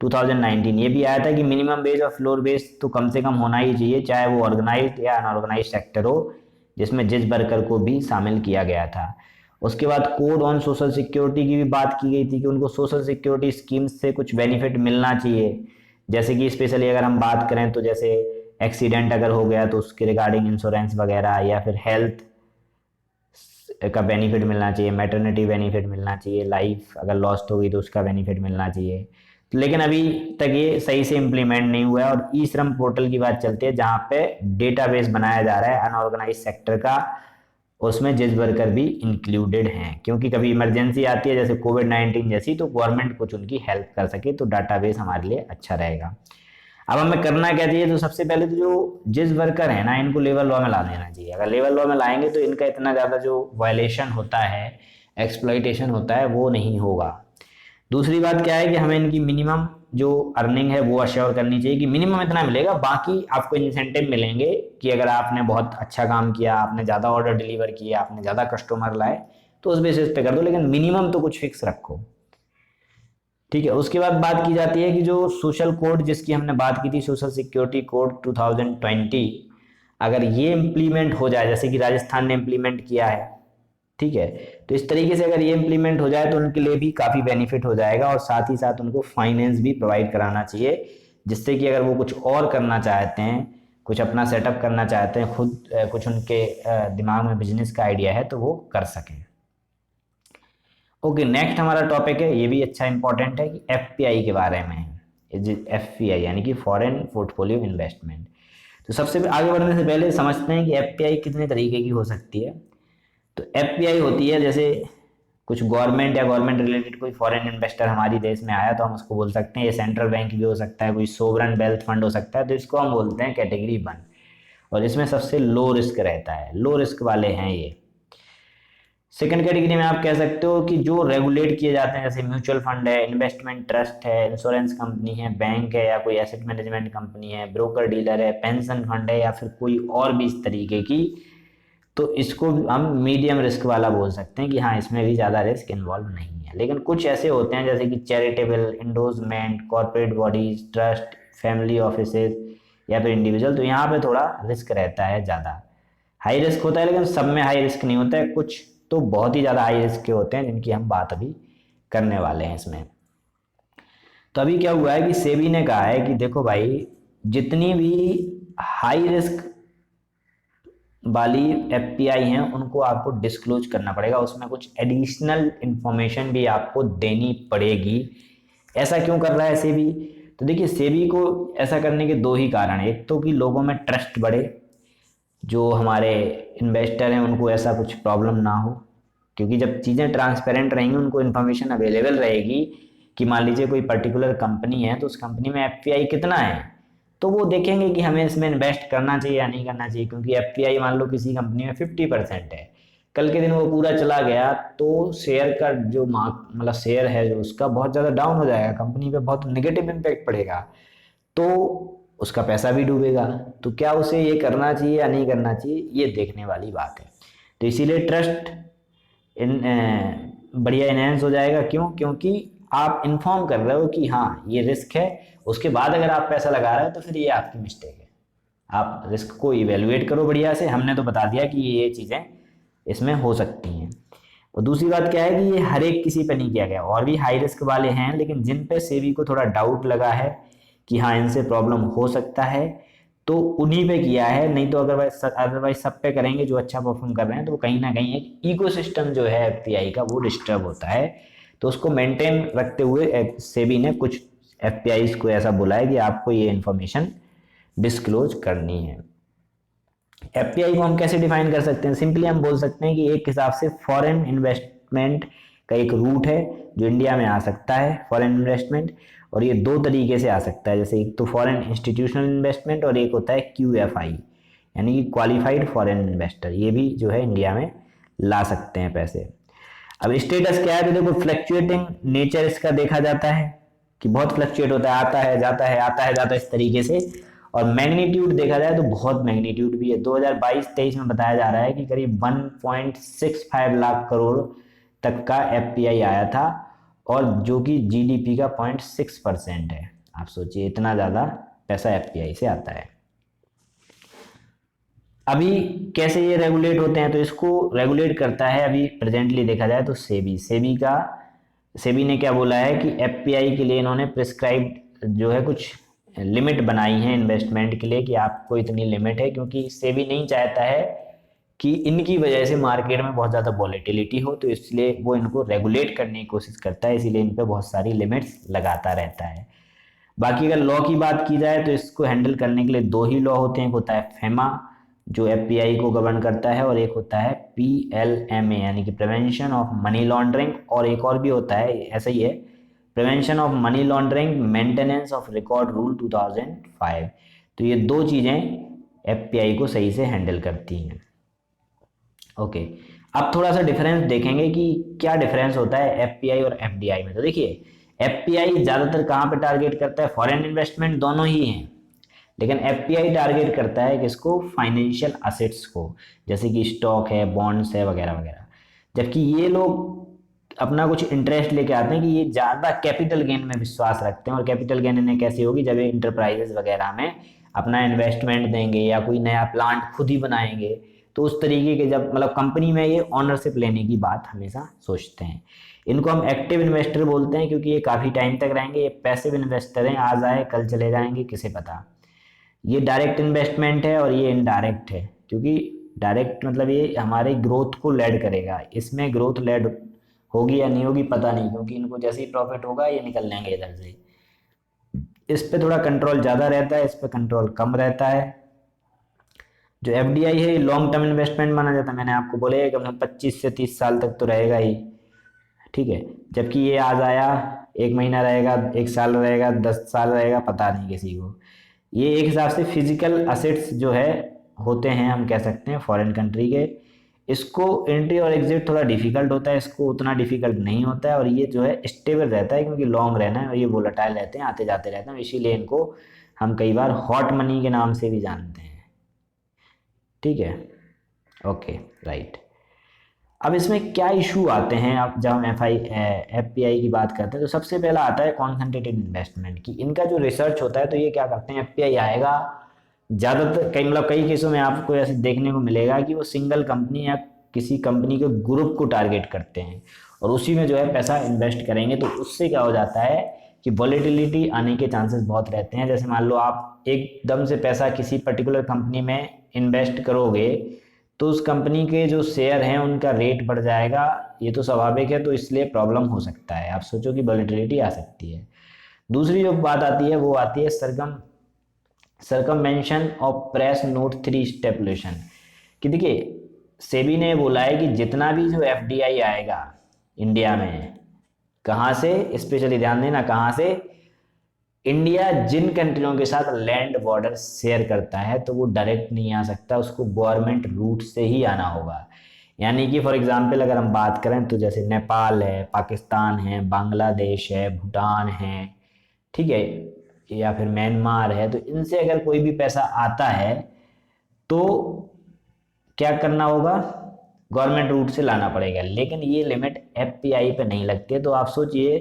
Speaker 1: 2019। ये भी आया था कि मिनिमम बेज और फ्लोर बेज तो कम से कम होना ही चाहिए, चाहे वो ऑर्गेनाइज्ड या अनऑर्गेनाइज सेक्टर हो, जिसमें जिस वर्कर को भी शामिल किया गया था। उसके बाद कोड ऑन सोशल सिक्योरिटी की भी बात की गई थी कि उनको सोशल सिक्योरिटी स्कीम्स से कुछ बेनिफिट मिलना चाहिए। जैसे कि स्पेशली अगर हम बात करें तो जैसे एक्सीडेंट अगर हो गया तो उसके रिगार्डिंग इंश्योरेंस वगैरह, या फिर हेल्थ का बेनिफिट मिलना चाहिए, मैटरनिटी बेनिफिट मिलना चाहिए, लाइफ अगर लॉस्ट हो गई तो उसका बेनिफिट मिलना चाहिए। लेकिन अभी तक ये सही से इम्प्लीमेंट नहीं हुआ है। और ई श्रम पोर्टल की बात चलती है जहाँ पे डेटाबेस बनाया जा रहा है अनऑर्गेनाइज सेक्टर का, उसमें जिस वर्कर भी इंक्लूडेड हैं, क्योंकि कभी इमरजेंसी आती है जैसे कोविड-19 जैसी, तो गवर्नमेंट कुछ उनकी हेल्प कर सके, तो डाटाबेस हमारे लिए अच्छा रहेगा। अब हमें करना क्या चाहिए? तो सबसे पहले तो जो जिस वर्कर है ना, इनको लेबर लॉ में ला देना चाहिए। अगर लेबर लॉ में लाएंगे तो इनका इतना ज़्यादा जो वायलेशन होता है, एक्सप्लॉइटेशन होता है, वो नहीं होगा। दूसरी बात क्या है कि हमें इनकी मिनिमम जो अर्निंग है वो अश्योर करनी चाहिए कि मिनिमम इतना मिलेगा, बाकी आपको इंसेंटिव मिलेंगे कि अगर आपने बहुत अच्छा काम किया, आपने ज़्यादा ऑर्डर डिलीवर किए, आपने ज़्यादा कस्टमर लाए, तो उस बेसिस पे कर दो, लेकिन मिनिमम तो कुछ फिक्स रखो। ठीक है। उसके बाद बात की जाती है कि जो सोशल कोड जिसकी हमने बात की थी, सोशल सिक्योरिटी कोड 2020, अगर ये इम्प्लीमेंट हो जाए जैसे कि राजस्थान ने इम्प्लीमेंट किया है, ठीक है, तो इस तरीके से अगर ये इम्प्लीमेंट हो जाए तो उनके लिए भी काफ़ी बेनिफिट हो जाएगा। और साथ ही साथ उनको फाइनेंस भी प्रोवाइड कराना चाहिए, जिससे कि अगर वो कुछ और करना चाहते हैं, कुछ अपना सेटअप करना चाहते हैं खुद, कुछ उनके दिमाग में बिजनेस का आइडिया है, तो वो कर सकें। ओके, नेक्स्ट हमारा टॉपिक है, ये भी अच्छा इंपॉर्टेंट है, कि एफपीआई के बारे में है। एफपीआई यानी कि फॉरेन पोर्टफोलियो इन्वेस्टमेंट। तो सबसे आगे बढ़ने से पहले समझते हैं कि एफपीआई कितने तरीके की हो सकती है। तो एफपीआई होती है, जैसे कुछ गवर्नमेंट या गवर्नमेंट रिलेटेड कोई फॉरेन इन्वेस्टर हमारी देश में आया तो हम उसको बोल सकते हैं ये सेंट्रल बैंक भी हो सकता है, कोई सोवरन वेल्थ फंड हो सकता है, तो इसको हम बोलते हैं कैटेगरी 1। और इसमें सबसे लो रिस्क रहता है, लो रिस्क वाले हैं ये। सेकंड कैटेगरी में आप कह सकते हो कि जो रेगुलेट किए जाते हैं, जैसे म्यूचुअल फंड है, इन्वेस्टमेंट ट्रस्ट है, इंश्योरेंस कंपनी है, बैंक है या कोई एसेट मैनेजमेंट कंपनी है, ब्रोकर डीलर है, पेंशन फंड है या फिर कोई और भी इस तरीके की, तो इसको हम मीडियम रिस्क वाला बोल सकते हैं कि हाँ इसमें भी ज़्यादा रिस्क इन्वॉल्व नहीं है। लेकिन कुछ ऐसे होते हैं जैसे कि charitable, endorsement, corporate bodies, trust, family offices या फिर इंडिविजुअल, तो यहाँ पे थोड़ा रिस्क रहता है ज़्यादा, हाई रिस्क होता है, लेकिन सब में हाई रिस्क नहीं होता है, कुछ तो बहुत ही ज़्यादा हाई रिस्क के होते हैं जिनकी हम बात अभी करने वाले हैं इसमें। तो अभी क्या हुआ है कि सेबी ने कहा है कि देखो भाई, जितनी भी हाई रिस्क वाली एफपीआई हैं उनको आपको डिस्क्लोज करना पड़ेगा, उसमें कुछ एडिशनल इंफॉर्मेशन भी आपको देनी पड़ेगी। ऐसा क्यों कर रहा है सेबी? तो देखिए, सेबी को ऐसा करने के दो ही कारण हैं। एक तो कि लोगों में ट्रस्ट बढ़े, जो हमारे इन्वेस्टर हैं उनको ऐसा कुछ प्रॉब्लम ना हो, क्योंकि जब चीज़ें ट्रांसपेरेंट रहेंगी, उनको इन्फॉर्मेशन अवेलेबल रहेगी कि मान लीजिए कोई पर्टिकुलर कंपनी है तो उस कंपनी में एफपीआई कितना है, तो वो देखेंगे कि हमें इसमें इन्वेस्ट करना चाहिए या नहीं करना चाहिए। क्योंकि एफपीआई मान लो किसी कंपनी में 50% है, कल के दिन वो पूरा चला गया तो शेयर का जो मतलब शेयर है जो उसका बहुत ज़्यादा डाउन हो जाएगा, कंपनी पे बहुत नेगेटिव इम्पैक्ट पड़ेगा, तो उसका पैसा भी डूबेगा। तो क्या उसे ये करना चाहिए या नहीं करना चाहिए, ये देखने वाली बात है। तो इसीलिए ट्रस्ट बढ़िया इनहेंस हो जाएगा। क्यों? क्योंकि आप इन्फॉर्म कर रहे हो कि हाँ ये रिस्क है, उसके बाद अगर आप पैसा लगा रहे हो तो फिर ये आपकी मिस्टेक है। आप रिस्क को इवेलुएट करो बढ़िया से, हमने तो बता दिया कि ये चीज़ें इसमें हो सकती हैं। और दूसरी बात क्या है कि ये हर एक किसी पे नहीं किया गया, और भी हाई रिस्क वाले हैं, लेकिन जिन पे सेबी को थोड़ा डाउट लगा है कि हाँ इनसे प्रॉब्लम हो सकता है, तो उन्हीं पे किया है। नहीं तो अदरवाइज सब पे करेंगे जो अच्छा परफॉर्म कर रहे हैं, तो कहीं ना कहीं एक इकोसिस्टम जो है एफपीआई का वो डिस्टर्ब होता है। तो उसको मेंटेन रखते हुए सेबी ने कुछ एफपीआई को ऐसा बोला है कि आपको ये इंफॉर्मेशन डिस्क्लोज करनी है। एफपीआई को हम कैसे डिफाइन कर सकते हैं? सिंपली हम बोल सकते हैं कि एक हिसाब से फॉरेन इन्वेस्टमेंट का एक रूट है जो इंडिया में आ सकता है, फॉरेन इन्वेस्टमेंट। और ये दो तरीके से आ सकता है, जैसे एक तो फॉरेन इंस्टीट्यूशनल इन्वेस्टमेंट और एक होता है क्यूएफआई, यानी कि क्वालिफाइड फॉरेन इन्वेस्टर। ये भी जो है इंडिया में ला सकते हैं पैसे। अब स्टेटस क्या है? तो देखो, फ्लक्चुएटिंग नेचर इसका देखा जाता है कि बहुत फ्लक्चुएट होता है, आता है जाता है, आता है जाता है, इस तरीके से। और मैग्नीट्यूड देखा जाए तो बहुत मैग्नीट्यूड भी है। 2022-23 में बताया जा रहा है कि करीब 1.65 लाख करोड़ तक का एफपीआई आया था, और जो कि जीडीपी का 0.6% है। आप सोचिए इतना ज़्यादा पैसा एफपीआई से आता है। अभी कैसे ये रेगुलेट होते हैं? तो इसको रेगुलेट करता है अभी प्रेजेंटली देखा जाए तो सेबी ने क्या बोला है कि एफपीआई के लिए इन्होंने प्रिस्क्राइब्ड जो है कुछ लिमिट बनाई है इन्वेस्टमेंट के लिए, कि आपको इतनी लिमिट है, क्योंकि सेबी नहीं चाहता है कि इनकी वजह से मार्केट में बहुत ज़्यादा वॉलेटिलिटी हो, तो इसलिए वो इनको रेगुलेट करने की कोशिश करता है, इसीलिए इन पर बहुत सारी लिमिट्स लगाता रहता है। बाकी अगर लॉ की बात की जाए तो इसको हैंडल करने के लिए दो ही लॉ होते हैं। एक होता है फेमा जो एफपीआई को गवर्न करता है, और एक होता है पीएलएमए यानी कि प्रिवेंशन ऑफ मनी लॉन्ड्रिंग, और एक और भी होता है ऐसा ही है, prevention of money laundering maintenance of record rule 2005। तो ये दो चीज़ें एफपीआई को सही से हैंडल करती हैं। ओके, अब थोड़ा सा डिफरेंस देखेंगे कि क्या डिफरेंस होता है एफपीआई और एफडीआई में। तो देखिए, एफपीआई ज़्यादातर कहाँ पे टारगेट करता है? फॉरेन इन्वेस्टमेंट दोनों ही हैं, लेकिन एफपीआई टारगेट करता है किसको? फाइनेंशियल असेट्स को, जैसे कि स्टॉक है, बॉन्ड्स है, वगैरह वगैरह। जबकि ये लोग अपना कुछ इंटरेस्ट लेके आते हैं कि ये ज़्यादा कैपिटल गेन में विश्वास रखते हैं। और कैपिटल गेन इन्हें कैसी होगी? जब ये इंटरप्राइजेस वगैरह में अपना इन्वेस्टमेंट देंगे या कोई नया प्लांट खुद ही बनाएंगे, तो उस तरीके के जब मतलब कंपनी में ये ऑनरशिप लेने की बात हमेशा सोचते हैं। इनको हम एक्टिव इन्वेस्टर बोलते हैं, क्योंकि ये काफ़ी टाइम तक रहेंगे। ये पैसिव इन्वेस्टर हैं, आज आए कल चले जाएंगे, किसे पता। ये डायरेक्ट इन्वेस्टमेंट है और ये इनडायरेक्ट है, क्योंकि डायरेक्ट मतलब ये हमारे ग्रोथ को लेड करेगा, इसमें ग्रोथ लेड होगी या नहीं होगी पता नहीं, क्योंकि इनको जैसे ही प्रॉफिट होगा ये निकल लेंगे इधर से। इस पे थोड़ा कंट्रोल ज़्यादा रहता है, इस पे कंट्रोल कम रहता है। जो एफडीआई है ये लॉन्ग टर्म इन्वेस्टमेंट माना जाता है। मैंने आपको बोले कम से कम 25 से 30 साल तक तो रहेगा ही, ठीक है। जबकि ये आज आया, 1 महीना रहेगा, 1 साल रहेगा, 10 साल रहेगा, पता नहीं किसी को। ये एक हिसाब से फिजिकल असेट्स जो है होते हैं, हम कह सकते हैं फॉरेन कंट्री के। इसको एंट्री और एग्जिट थोड़ा डिफिकल्ट होता है, इसको उतना डिफिकल्ट नहीं होता है, और ये जो है स्टेबल रहता है क्योंकि लॉन्ग रहना है, और ये वोलेटाइल रहते हैं, आते जाते रहते हैं, इसीलिए इनको हम कई बार हॉट मनी के नाम से भी जानते हैं। ठीक है, ओके, राइट। अब इसमें क्या इशू आते हैं, अब जब हम एफपीआई की बात करते हैं तो सबसे पहला आता है कॉन्सेंट्रेटेड इन्वेस्टमेंट की। इनका जो रिसर्च होता है तो ये क्या करते हैं, एफपीआई आएगा ज़्यादातर, कई केसों में आपको ऐसे देखने को मिलेगा कि वो सिंगल कंपनी या किसी कंपनी के ग्रुप को टारगेट करते हैं और उसी में जो है पैसा इन्वेस्ट करेंगे। तो उससे क्या हो जाता है कि वॉलेटिलिटी आने के चांसेस बहुत रहते हैं। जैसे मान लो आप एकदम से पैसा किसी पर्टिकुलर कंपनी में इन्वेस्ट करोगे तो उस कंपनी के जो शेयर हैं उनका रेट बढ़ जाएगा, ये तो स्वाभाविक है, तो इसलिए प्रॉब्लम हो सकता है। आप सोचो कि वॉलेटिलिटी आ सकती है। दूसरी जो बात आती है वो आती है सरकमवेंशन ऑफ प्रेस नोट 3 स्टेपुलेशन, कि देखिए सेबी ने बोला है कि जितना भी जो एफडीआई आएगा इंडिया में, कहाँ से, स्पेशली ध्यान देना, कहाँ से, इंडिया जिन कंट्रियों के साथ लैंड बॉर्डर शेयर करता है तो वो डायरेक्ट नहीं आ सकता, उसको गवर्नमेंट रूट से ही आना होगा। यानी कि फॉर एग्जांपल अगर हम बात करें तो जैसे नेपाल है, पाकिस्तान है, बांग्लादेश है, भूटान है, ठीक है, या फिर म्यांमार है, तो इनसे अगर कोई भी पैसा आता है तो क्या करना होगा, गवर्नमेंट रूट से लाना पड़ेगा। लेकिन ये लिमिट एफपीआई पे नहीं लगती है। तो आप सोचिए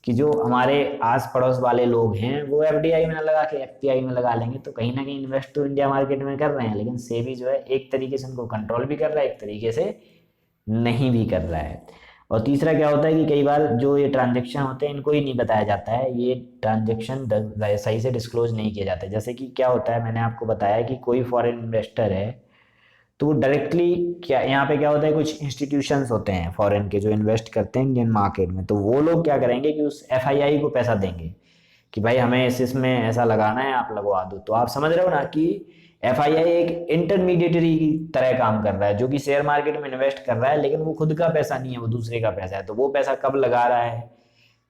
Speaker 1: कि जो हमारे आस पड़ोस वाले लोग हैं वो एफडीआई में ना लगा के एफपीआई में लगा लेंगे, तो कहीं ना कहीं इन्वेस्ट तो इंडिया मार्केट में कर रहे हैं, लेकिन सेबी जो है एक तरीके से उनको कंट्रोल भी कर रहा है, एक तरीके से नहीं भी कर रहा है। और तीसरा क्या होता है कि कई बार जो ये ट्रांजेक्शन होते हैं इनको ही नहीं बताया जाता है, ये ट्रांजेक्शन सही से डिस्क्लोज नहीं किए जाते। जैसे कि क्या होता है, मैंने आपको बताया कि कोई फॉरेन इन्वेस्टर है तो वो डायरेक्टली क्या, यहाँ पे क्या होता है, कुछ इंस्टीट्यूशंस होते हैं फॉरेन के जो इन्वेस्ट करते हैं इंडियन मार्केट में, तो वो लोग क्या करेंगे कि उस एफआईआई को पैसा देंगे कि भाई हमें इसमें ऐसा लगाना है, आप लगवा दो। तो आप समझ रहे हो ना कि एफआईआई एक इंटरमीडिएटरी की तरह काम कर रहा है, जो कि शेयर मार्केट में इन्वेस्ट कर रहा है, लेकिन वो खुद का पैसा नहीं है, वो दूसरे का पैसा है। तो वो पैसा कब लगा रहा है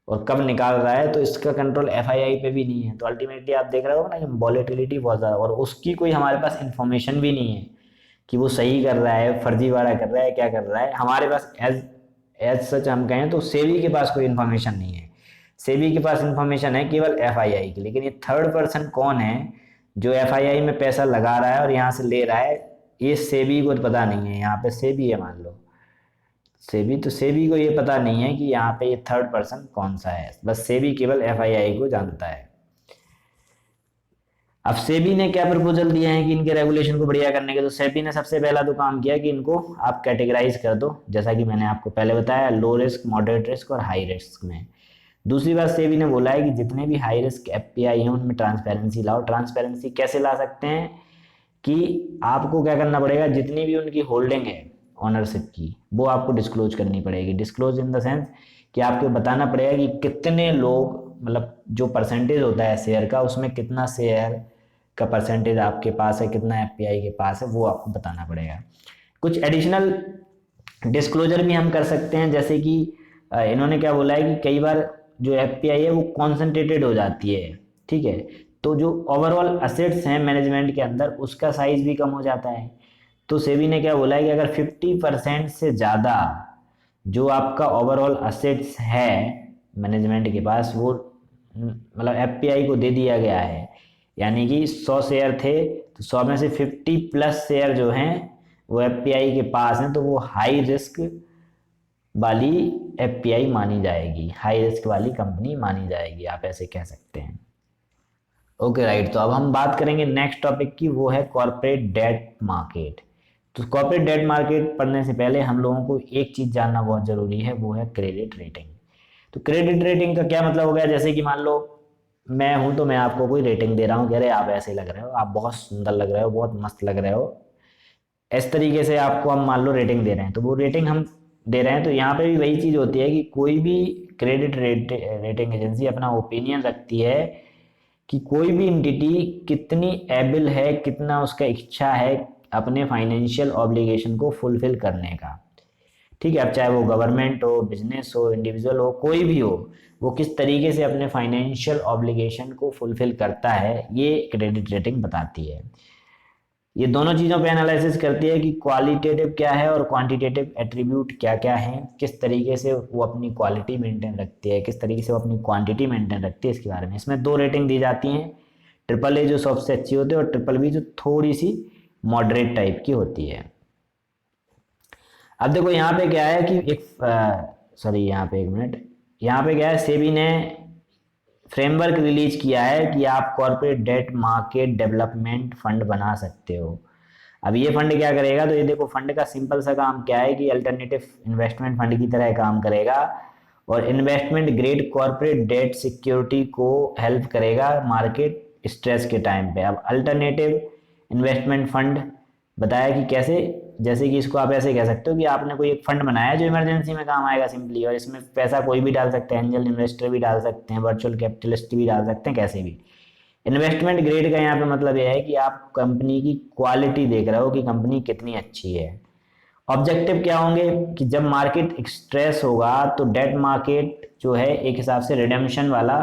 Speaker 1: और कब निकाल रहा है, तो इसका कंट्रोल एफआईआई पे भी नहीं है। तो अल्टीमेटली आप देख रहे हो ना कि वॉलेटिलिटी बहुत ज़्यादा, और उसकी कोई हमारे पास इंफॉर्मेशन भी नहीं है कि वो सही कर रहा है, फर्जीवाड़ा कर रहा है, क्या कर रहा है। हमारे पास एज एज सच हम कहें तो सेबी के पास कोई इन्फॉर्मेशन नहीं है। सेबी के पास इन्फॉर्मेशन है केवल एफआईआई की, लेकिन ये थर्ड पर्सन कौन है जो एफआईआई में पैसा लगा रहा है और यहाँ से ले रहा है, ये सेबी को पता नहीं है। यहाँ पे सेबी है मान लो, सेबी, तो सेबी को ये पता नहीं है कि यहाँ पे ये थर्ड पर्सन कौन सा है, बस सेबी केवल एफआईआई को जानता है। अब सेबी ने क्या प्रपोजल दिया है कि इनके रेगुलेशन को बढ़िया करने के, तो सेबी ने सबसे पहला तो काम किया कि इनको आप कैटेगराइज कर दो, जैसा कि मैंने आपको पहले बताया, लो रिस्क, मॉडरेट रिस्क और हाई रिस्क में। दूसरी बात सेबी ने बोला है कि जितने भी हाई रिस्क एफपीआई हैं उनमें ट्रांसपेरेंसी लाओ। ट्रांसपेरेंसी कैसे ला सकते हैं कि आपको क्या करना पड़ेगा, जितनी भी उनकी होल्डिंग है ऑनरशिप की वो आपको डिस्क्लोज करनी पड़ेगी। डिस्क्लोज इन द सेंस कि आपको बताना पड़ेगा कि कितने लोग, मतलब जो परसेंटेज होता है शेयर का उसमें कितना शेयर का परसेंटेज आपके पास है, कितना एफपीआई के पास है, वो आपको बताना पड़ेगा। कुछ एडिशनल डिस्क्लोजर भी हम कर सकते हैं, जैसे कि इन्होंने क्या बोला है कि कई बार जो एफपीआई है वो कॉन्सेंट्रेटेड हो जाती है, ठीक है, तो जो ओवरऑल असेट्स हैं मैनेजमेंट के अंदर उसका साइज भी कम हो जाता है। तो सेबी ने क्या बोला है कि अगर 50% से ज़्यादा जो आपका ओवरऑल असेट्स है मैनेजमेंट के पास वो मतलब एफपीआई को दे दिया गया है, यानी कि 100 शेयर थे तो 100 में से 50+ शेयर जो हैं वो एफपीआई के पास हैं, तो वो हाई रिस्क वाली एफपीआई मानी जाएगी, हाई रिस्क वाली कंपनी मानी जाएगी, आप ऐसे कह सकते हैं। ओके राइट, तो अब हम बात करेंगे नेक्स्ट टॉपिक की, वो है कॉर्पोरेट डेट मार्केट। तो कॉर्पोरेट डेट मार्केट पढ़ने से पहले हम लोगों को एक चीज़ जानना बहुत ज़रूरी है, वो है क्रेडिट रेटिंग। तो क्रेडिट रेटिंग का क्या मतलब हो गया, जैसे कि मान लो मैं हूं तो मैं आपको कोई रेटिंग दे रहा हूँ, कह रहे आप ऐसे लग रहे हो, आप बहुत सुंदर लग रहे हो, बहुत मस्त लग रहे हो, इस तरीके से आपको हम मान लो रेटिंग दे रहे हैं। तो वो रेटिंग हम दे रहे हैं, तो यहाँ पे भी वही चीज़ होती है कि कोई भी क्रेडिट रेटिंग एजेंसी अपना ओपिनियन रखती है कि कोई भी एंटिटी कितनी एबल है, कितना उसका इच्छा है अपने फाइनेंशियल ऑब्लिगेशन को फुलफिल करने का। ठीक है, अब चाहे वो गवर्नमेंट हो, बिजनेस हो, इंडिविजुअल हो, कोई भी हो, वो किस तरीके से अपने फाइनेंशियल ऑब्लिगेशन को फुलफिल करता है, ये क्रेडिट रेटिंग बताती है। ये दोनों चीज़ों पे एनालिसिस करती है कि क्वालिटेटिव क्या है और क्वांटिटेटिव एट्रीब्यूट क्या क्या हैं, किस तरीके से वो अपनी क्वालिटी मेंटेन रखती है, किस तरीके से वो अपनी क्वांटिटी मेंटेन रखती है, इसके बारे में। इसमें 2 रेटिंग दी जाती हैं, ट्रिपल ए जो सबसे अच्छी होती है और ट्रिपल बी जो थोड़ी सी मॉडरेट टाइप की होती है। अब देखो यहाँ पे क्या है कि एक सॉरी यहाँ पे 1 मिनट, यहाँ पे क्या है, सेबी ने फ्रेमवर्क रिलीज किया है कि आप corporate debt market development fund बना सकते हो। अब ये फंड क्या करेगा, तो ये देखो फंड का सिंपल सा काम क्या है कि अल्टरनेटिव इन्वेस्टमेंट फंड की तरह काम करेगा और investment grade corporate debt security को हेल्प करेगा मार्केट स्ट्रेस के टाइम पे। अब अल्टरनेटिव इन्वेस्टमेंट फंड बताया कि कैसे, जैसे कि इसको आप ऐसे कह सकते हो कि आपने कोई एक फंड बनाया जो इमरजेंसी में काम आएगा सिंपली, और इसमें पैसा कोई भी डाल सकते हैं, एंजल इन्वेस्टर भी डाल सकते हैं, वर्चुअल कैपिटलिस्ट भी डाल सकते हैं, कैसे भी। इन्वेस्टमेंट ग्रेड का यहाँ पे मतलब यह है कि आप कंपनी की क्वालिटी देख रहे हो कि कंपनी कितनी अच्छी है। ऑब्जेक्टिव क्या होंगे कि जब मार्केट स्ट्रेस होगा तो डेट मार्केट जो है एक हिसाब से रिडेम्पशन वाला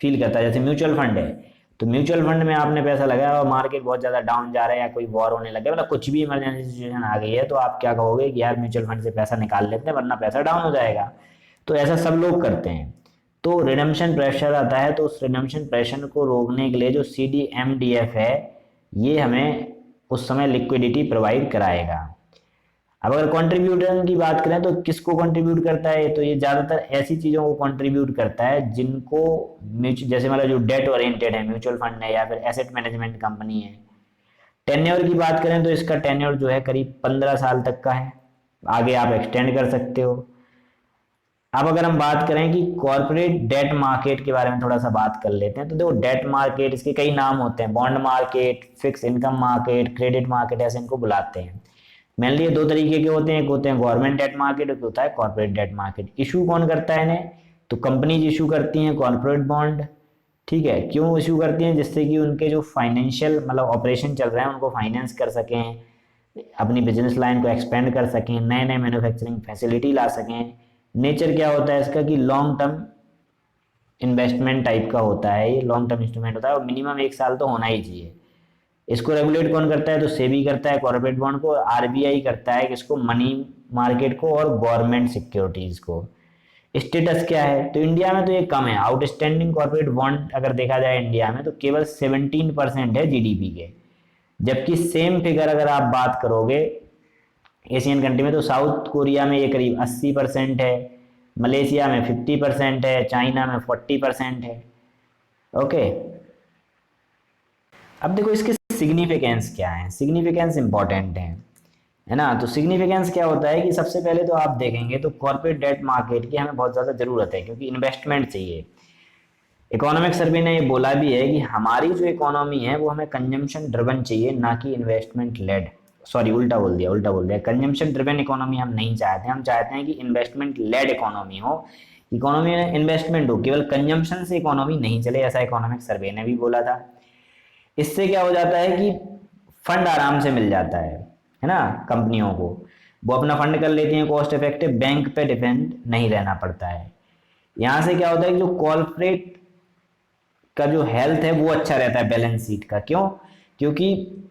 Speaker 1: फील करता है। जैसे म्यूचुअल फंड है, तो म्यूचुअल फंड में आपने पैसा लगाया और मार्केट बहुत ज़्यादा डाउन जा रहा है या कोई वॉर होने लगे, मतलब कुछ भी इमरजेंसी सिचुएशन आ गई है, तो आप क्या कहोगे कि यार म्यूचुअल फंड से पैसा निकाल लेते हैं वरना पैसा डाउन हो जाएगा। तो ऐसा सब लोग करते हैं। तो रिडम्पशन प्रेशर आता है, तो उस रिडम्पशन प्रेशर को रोकने के लिए जो CDMDF है, ये हमें उस समय लिक्विडिटी प्रोवाइड कराएगा। अब अगर कंट्रीब्यूटर की बात करें तो किसको कंट्रीब्यूट करता है, तो ये ज़्यादातर ऐसी चीज़ों को कंट्रीब्यूट करता है जिनको जैसे मतलब जो डेट ओरिएंटेड है, म्यूचुअल फंड है या फिर एसेट मैनेजमेंट कंपनी है। टेन्योर की बात करें तो इसका टेन्योर जो है करीब 15 साल तक का है, आगे आप एक्सटेंड कर सकते हो। अब अगर हम बात करें कि कॉर्पोरेट डेट मार्केट के बारे में थोड़ा सा बात कर लेते हैं, तो देखो डेट मार्केट इसके कई नाम होते हैं, bond market, fix income market, credit market, ऐसे इनको बुलाते हैं। मेनली ये 2 तरीके के होते हैं, एक होते हैं गवर्नमेंट डेट मार्केट, एक होता है कॉर्पोरेट डेट मार्केट। इशू कौन करता है इन्हें, तो कंपनीज इशू करती हैं कॉर्पोरेट बॉन्ड। ठीक है, क्यों इशू करती हैं, जिससे कि उनके जो फाइनेंशियल मतलब ऑपरेशन चल रहे हैं उनको फाइनेंस कर सकें, अपनी बिजनेस लाइन को एक्सपेंड कर सकें, नए नए मैन्युफैक्चरिंग फैसिलिटी ला सकें। नेचर क्या होता है इसका कि लॉन्ग टर्म इन्वेस्टमेंट टाइप का होता है, ये लॉन्ग टर्म इंस्ट्रूमेंट होता है और मिनिमम 1 साल तो होना ही चाहिए। इसको रेगुलेट कौन करता है, तो सेबी करता है कॉर्पोरेट बॉन्ड को, RBI करता है किसको, मनी मार्केट को और गवर्नमेंट सिक्योरिटीज को। स्टेटस क्या है, तो इंडिया में तो ये कम है, आउटस्टैंडिंग कॉर्पोरेट बॉन्ड अगर देखा जाए इंडिया में तो केवल 17% है GDP के। जबकि सेम फिगर अगर आप बात करोगे एशियन कंट्री में, तो साउथ कोरिया में ये करीब 80% है, मलेशिया में 50% है, चाइना में 40% है। ओके, अब देखो इसके सिग्निफिकेंस क्या है, सिग्निफिकेंस इंपॉर्टेंट है ना। तो सिग्निफिकेंस क्या होता है कि सबसे पहले तो आप देखेंगे तो कॉर्पोरेट डेट मार्केट की हमें बहुत ज़्यादा ज़रूरत है, क्योंकि इन्वेस्टमेंट चाहिए। इकोनॉमिक सर्वे ने ये बोला भी है कि हमारी जो इकोनॉमी है वो हमें कंजम्पशन ड्रिवन चाहिए, ना कि इन्वेस्टमेंट लेड। सॉरी, उल्टा बोल दिया, कंजम्पशन ड्रिवन इकोनॉमी हम नहीं चाहते, हम चाहते हैं कि इन्वेस्टमेंट लेड इकोनॉमी हो, इकोनॉमी में इन्वेस्टमेंट हो, केवल कंजम्पशन से इकोनॉमी नहीं चले, ऐसा इकोनॉमिक सर्वे ने भी बोला था। इससे क्या हो जाता है कि फंड आराम से मिल जाता है ना कंपनियों को, वो अपना फंड कर लेती हैं कॉस्ट इफेक्टिव, बैंक पे डिपेंड नहीं रहना पड़ता है। यहाँ से क्या होता है कि जो कॉर्पोरेट का जो हेल्थ है वो अच्छा रहता है बैलेंस शीट का। क्यों, क्योंकि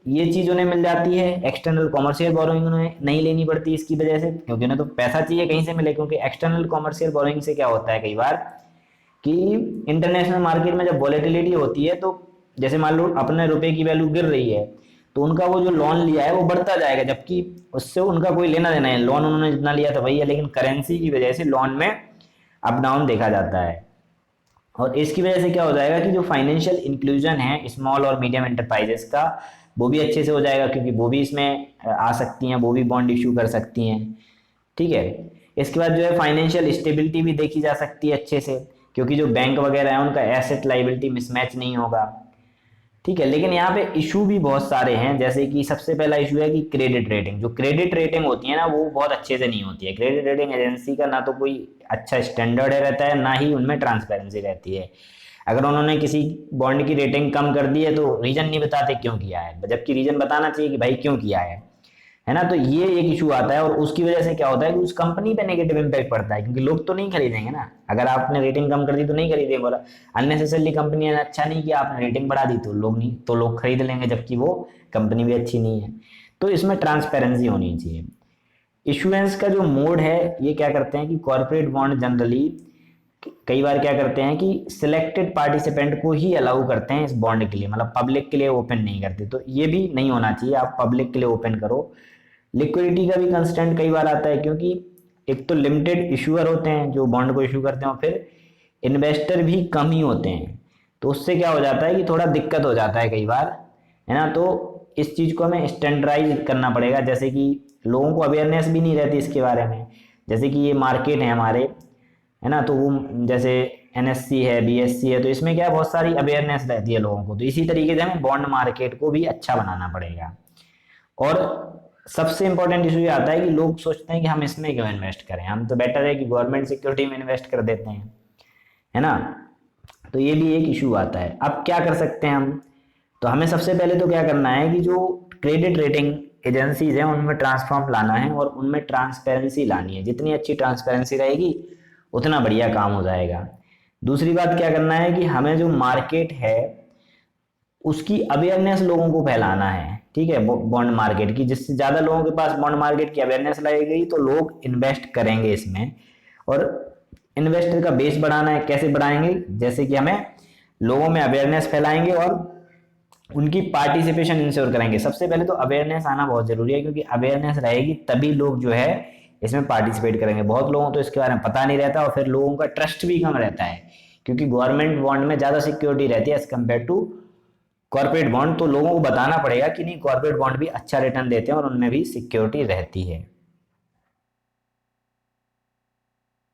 Speaker 1: ये चीज़ उन्हें मिल जाती है, एक्सटर्नल कॉमर्शियल बोरोइंग उन्हें नहीं लेनी पड़ती इसकी वजह से, क्योंकि उन्हें तो पैसा चाहिए कहीं से मिले। क्योंकि एक्सटर्नल कॉमर्शियल बोरोइंग से क्या होता है कई बार कि इंटरनेशनल मार्केट में जब वॉलेटिलिटी होती है, तो जैसे मान लो अपने रुपए की वैल्यू गिर रही है, तो उनका वो जो लोन लिया है वो बढ़ता जाएगा, जबकि उससे उनका कोई लेना देना है, लोन उन्होंने जितना लिया था वही है, लेकिन करेंसी की वजह से लोन में अप डाउन देखा जाता है। और इसकी वजह से क्या हो जाएगा कि जो फाइनेंशियल इंक्लूजन है स्मॉल और मीडियम एंटरप्राइजेस का, वो भी अच्छे से हो जाएगा, क्योंकि वो भी इसमें आ सकती हैं, वो भी बॉन्ड इशू कर सकती हैं। ठीक है, इसके बाद जो है फाइनेंशियल स्टेबिलिटी भी देखी जा सकती है अच्छे से, क्योंकि जो बैंक वगैरह है उनका एसेट लाइबिलिटी मिसमैच नहीं होगा। ठीक है, लेकिन यहाँ पे इशू भी बहुत सारे हैं, जैसे कि सबसे पहला इशू है कि क्रेडिट रेटिंग, जो क्रेडिट रेटिंग होती है ना वो बहुत अच्छे से नहीं होती है। क्रेडिट रेटिंग एजेंसी का ना तो कोई अच्छा स्टैंडर्ड है रहता है, ना ही उनमें ट्रांसपेरेंसी रहती है। अगर उन्होंने किसी बॉन्ड की रेटिंग कम कर दी है तो रीजन नहीं बताते क्यों किया है, जबकि रीजन बताना चाहिए कि भाई क्यों किया है। है ना। तो ये एक इशू आता है, और उसकी वजह से क्या होता है कि उस कंपनी पे नेगेटिव इम्पैक्ट पड़ता है, क्योंकि लोग तो नहीं खरीदेंगे ना। अगर आपने रेटिंग कम कर दी तो नहीं खरीदेंगे, बोला अननेसेसरली कंपनी ने अच्छा नहीं किया, आपने रेटिंग बढ़ा दी तो लोग नहीं, तो लोग खरीद लेंगे, जबकि वो कंपनी भी अच्छी नहीं है। तो इसमें ट्रांसपेरेंसी होनी चाहिए। इशुएंस का जो मोड है, ये क्या करते हैं कि कॉर्पोरेट बॉन्ड जनरली कई बार क्या करते हैं कि सिलेक्टेड पार्टिसिपेंट को ही अलाउ करते हैं इस बॉन्ड के लिए, मतलब पब्लिक के लिए ओपन नहीं करते। तो ये भी नहीं होना चाहिए, आप पब्लिक के लिए ओपन करो। लिक्विडिटी का भी कंस्ट्रेंट कई बार आता है, क्योंकि एक तो लिमिटेड इशूअर होते हैं जो बॉन्ड को इशू करते हैं, और फिर इन्वेस्टर भी कम ही होते हैं। तो उससे क्या हो जाता है कि थोड़ा दिक्कत हो जाता है कई बार, है ना। तो इस चीज़ को हमें स्टैंडर्डाइज करना पड़ेगा, जैसे कि लोगों को अवेयरनेस भी नहीं रहती इसके बारे में। जैसे कि ये मार्केट है हमारे, है ना, तो वो जैसे एनएससी है, बीएससी है, तो इसमें क्या है, बहुत सारी अवेयरनेस रहती है लोगों को। तो इसी तरीके से हमें बॉन्ड मार्केट को भी अच्छा बनाना पड़ेगा। और सबसे इंपॉर्टेंट इशू ये आता है कि लोग सोचते हैं कि हम इसमें क्यों इन्वेस्ट करें, हम तो बेटर है कि गवर्नमेंट सिक्योरिटी में इन्वेस्ट कर देते हैं, है ना। तो ये भी एक इशू आता है। अब क्या कर सकते हैं हम, तो हमें सबसे पहले तो क्या करना है कि जो क्रेडिट रेटिंग एजेंसीज हैं उनमें ट्रांसफॉर्म लाना है, और उनमें ट्रांसपेरेंसी लानी है। जितनी अच्छी ट्रांसपेरेंसी रहेगी उतना बढ़िया काम हो जाएगा। दूसरी बात क्या करना है कि हमें जो मार्केट है उसकी अवेयरनेस लोगों को फैलाना है, ठीक है, बॉन्ड मार्केट की। जिससे ज़्यादा लोगों के पास बॉन्ड मार्केट की अवेयरनेस लाई गई तो लोग इन्वेस्ट करेंगे इसमें। और इन्वेस्टर का बेस बढ़ाना है, कैसे बढ़ाएंगे, जैसे कि हमें लोगों में अवेयरनेस फैलाएंगे और उनकी पार्टिसिपेशन इंश्योर करेंगे। सबसे पहले तो अवेयरनेस आना बहुत जरूरी है, क्योंकि अवेयरनेस रहेगी तभी लोग जो है इसमें पार्टिसिपेट करेंगे। बहुत लोगों को तो इसके बारे में पता नहीं रहता, और फिर लोगों का ट्रस्ट भी कम रहता है, क्योंकि गवर्नमेंट बॉन्ड में ज़्यादा सिक्योरिटी रहती है as compare to corporate bond. तो लोगों को बताना पड़ेगा कि नहीं, कॉर्पोरेट बॉन्ड भी अच्छा रिटर्न देते हैं और उनमें भी सिक्योरिटी रहती है।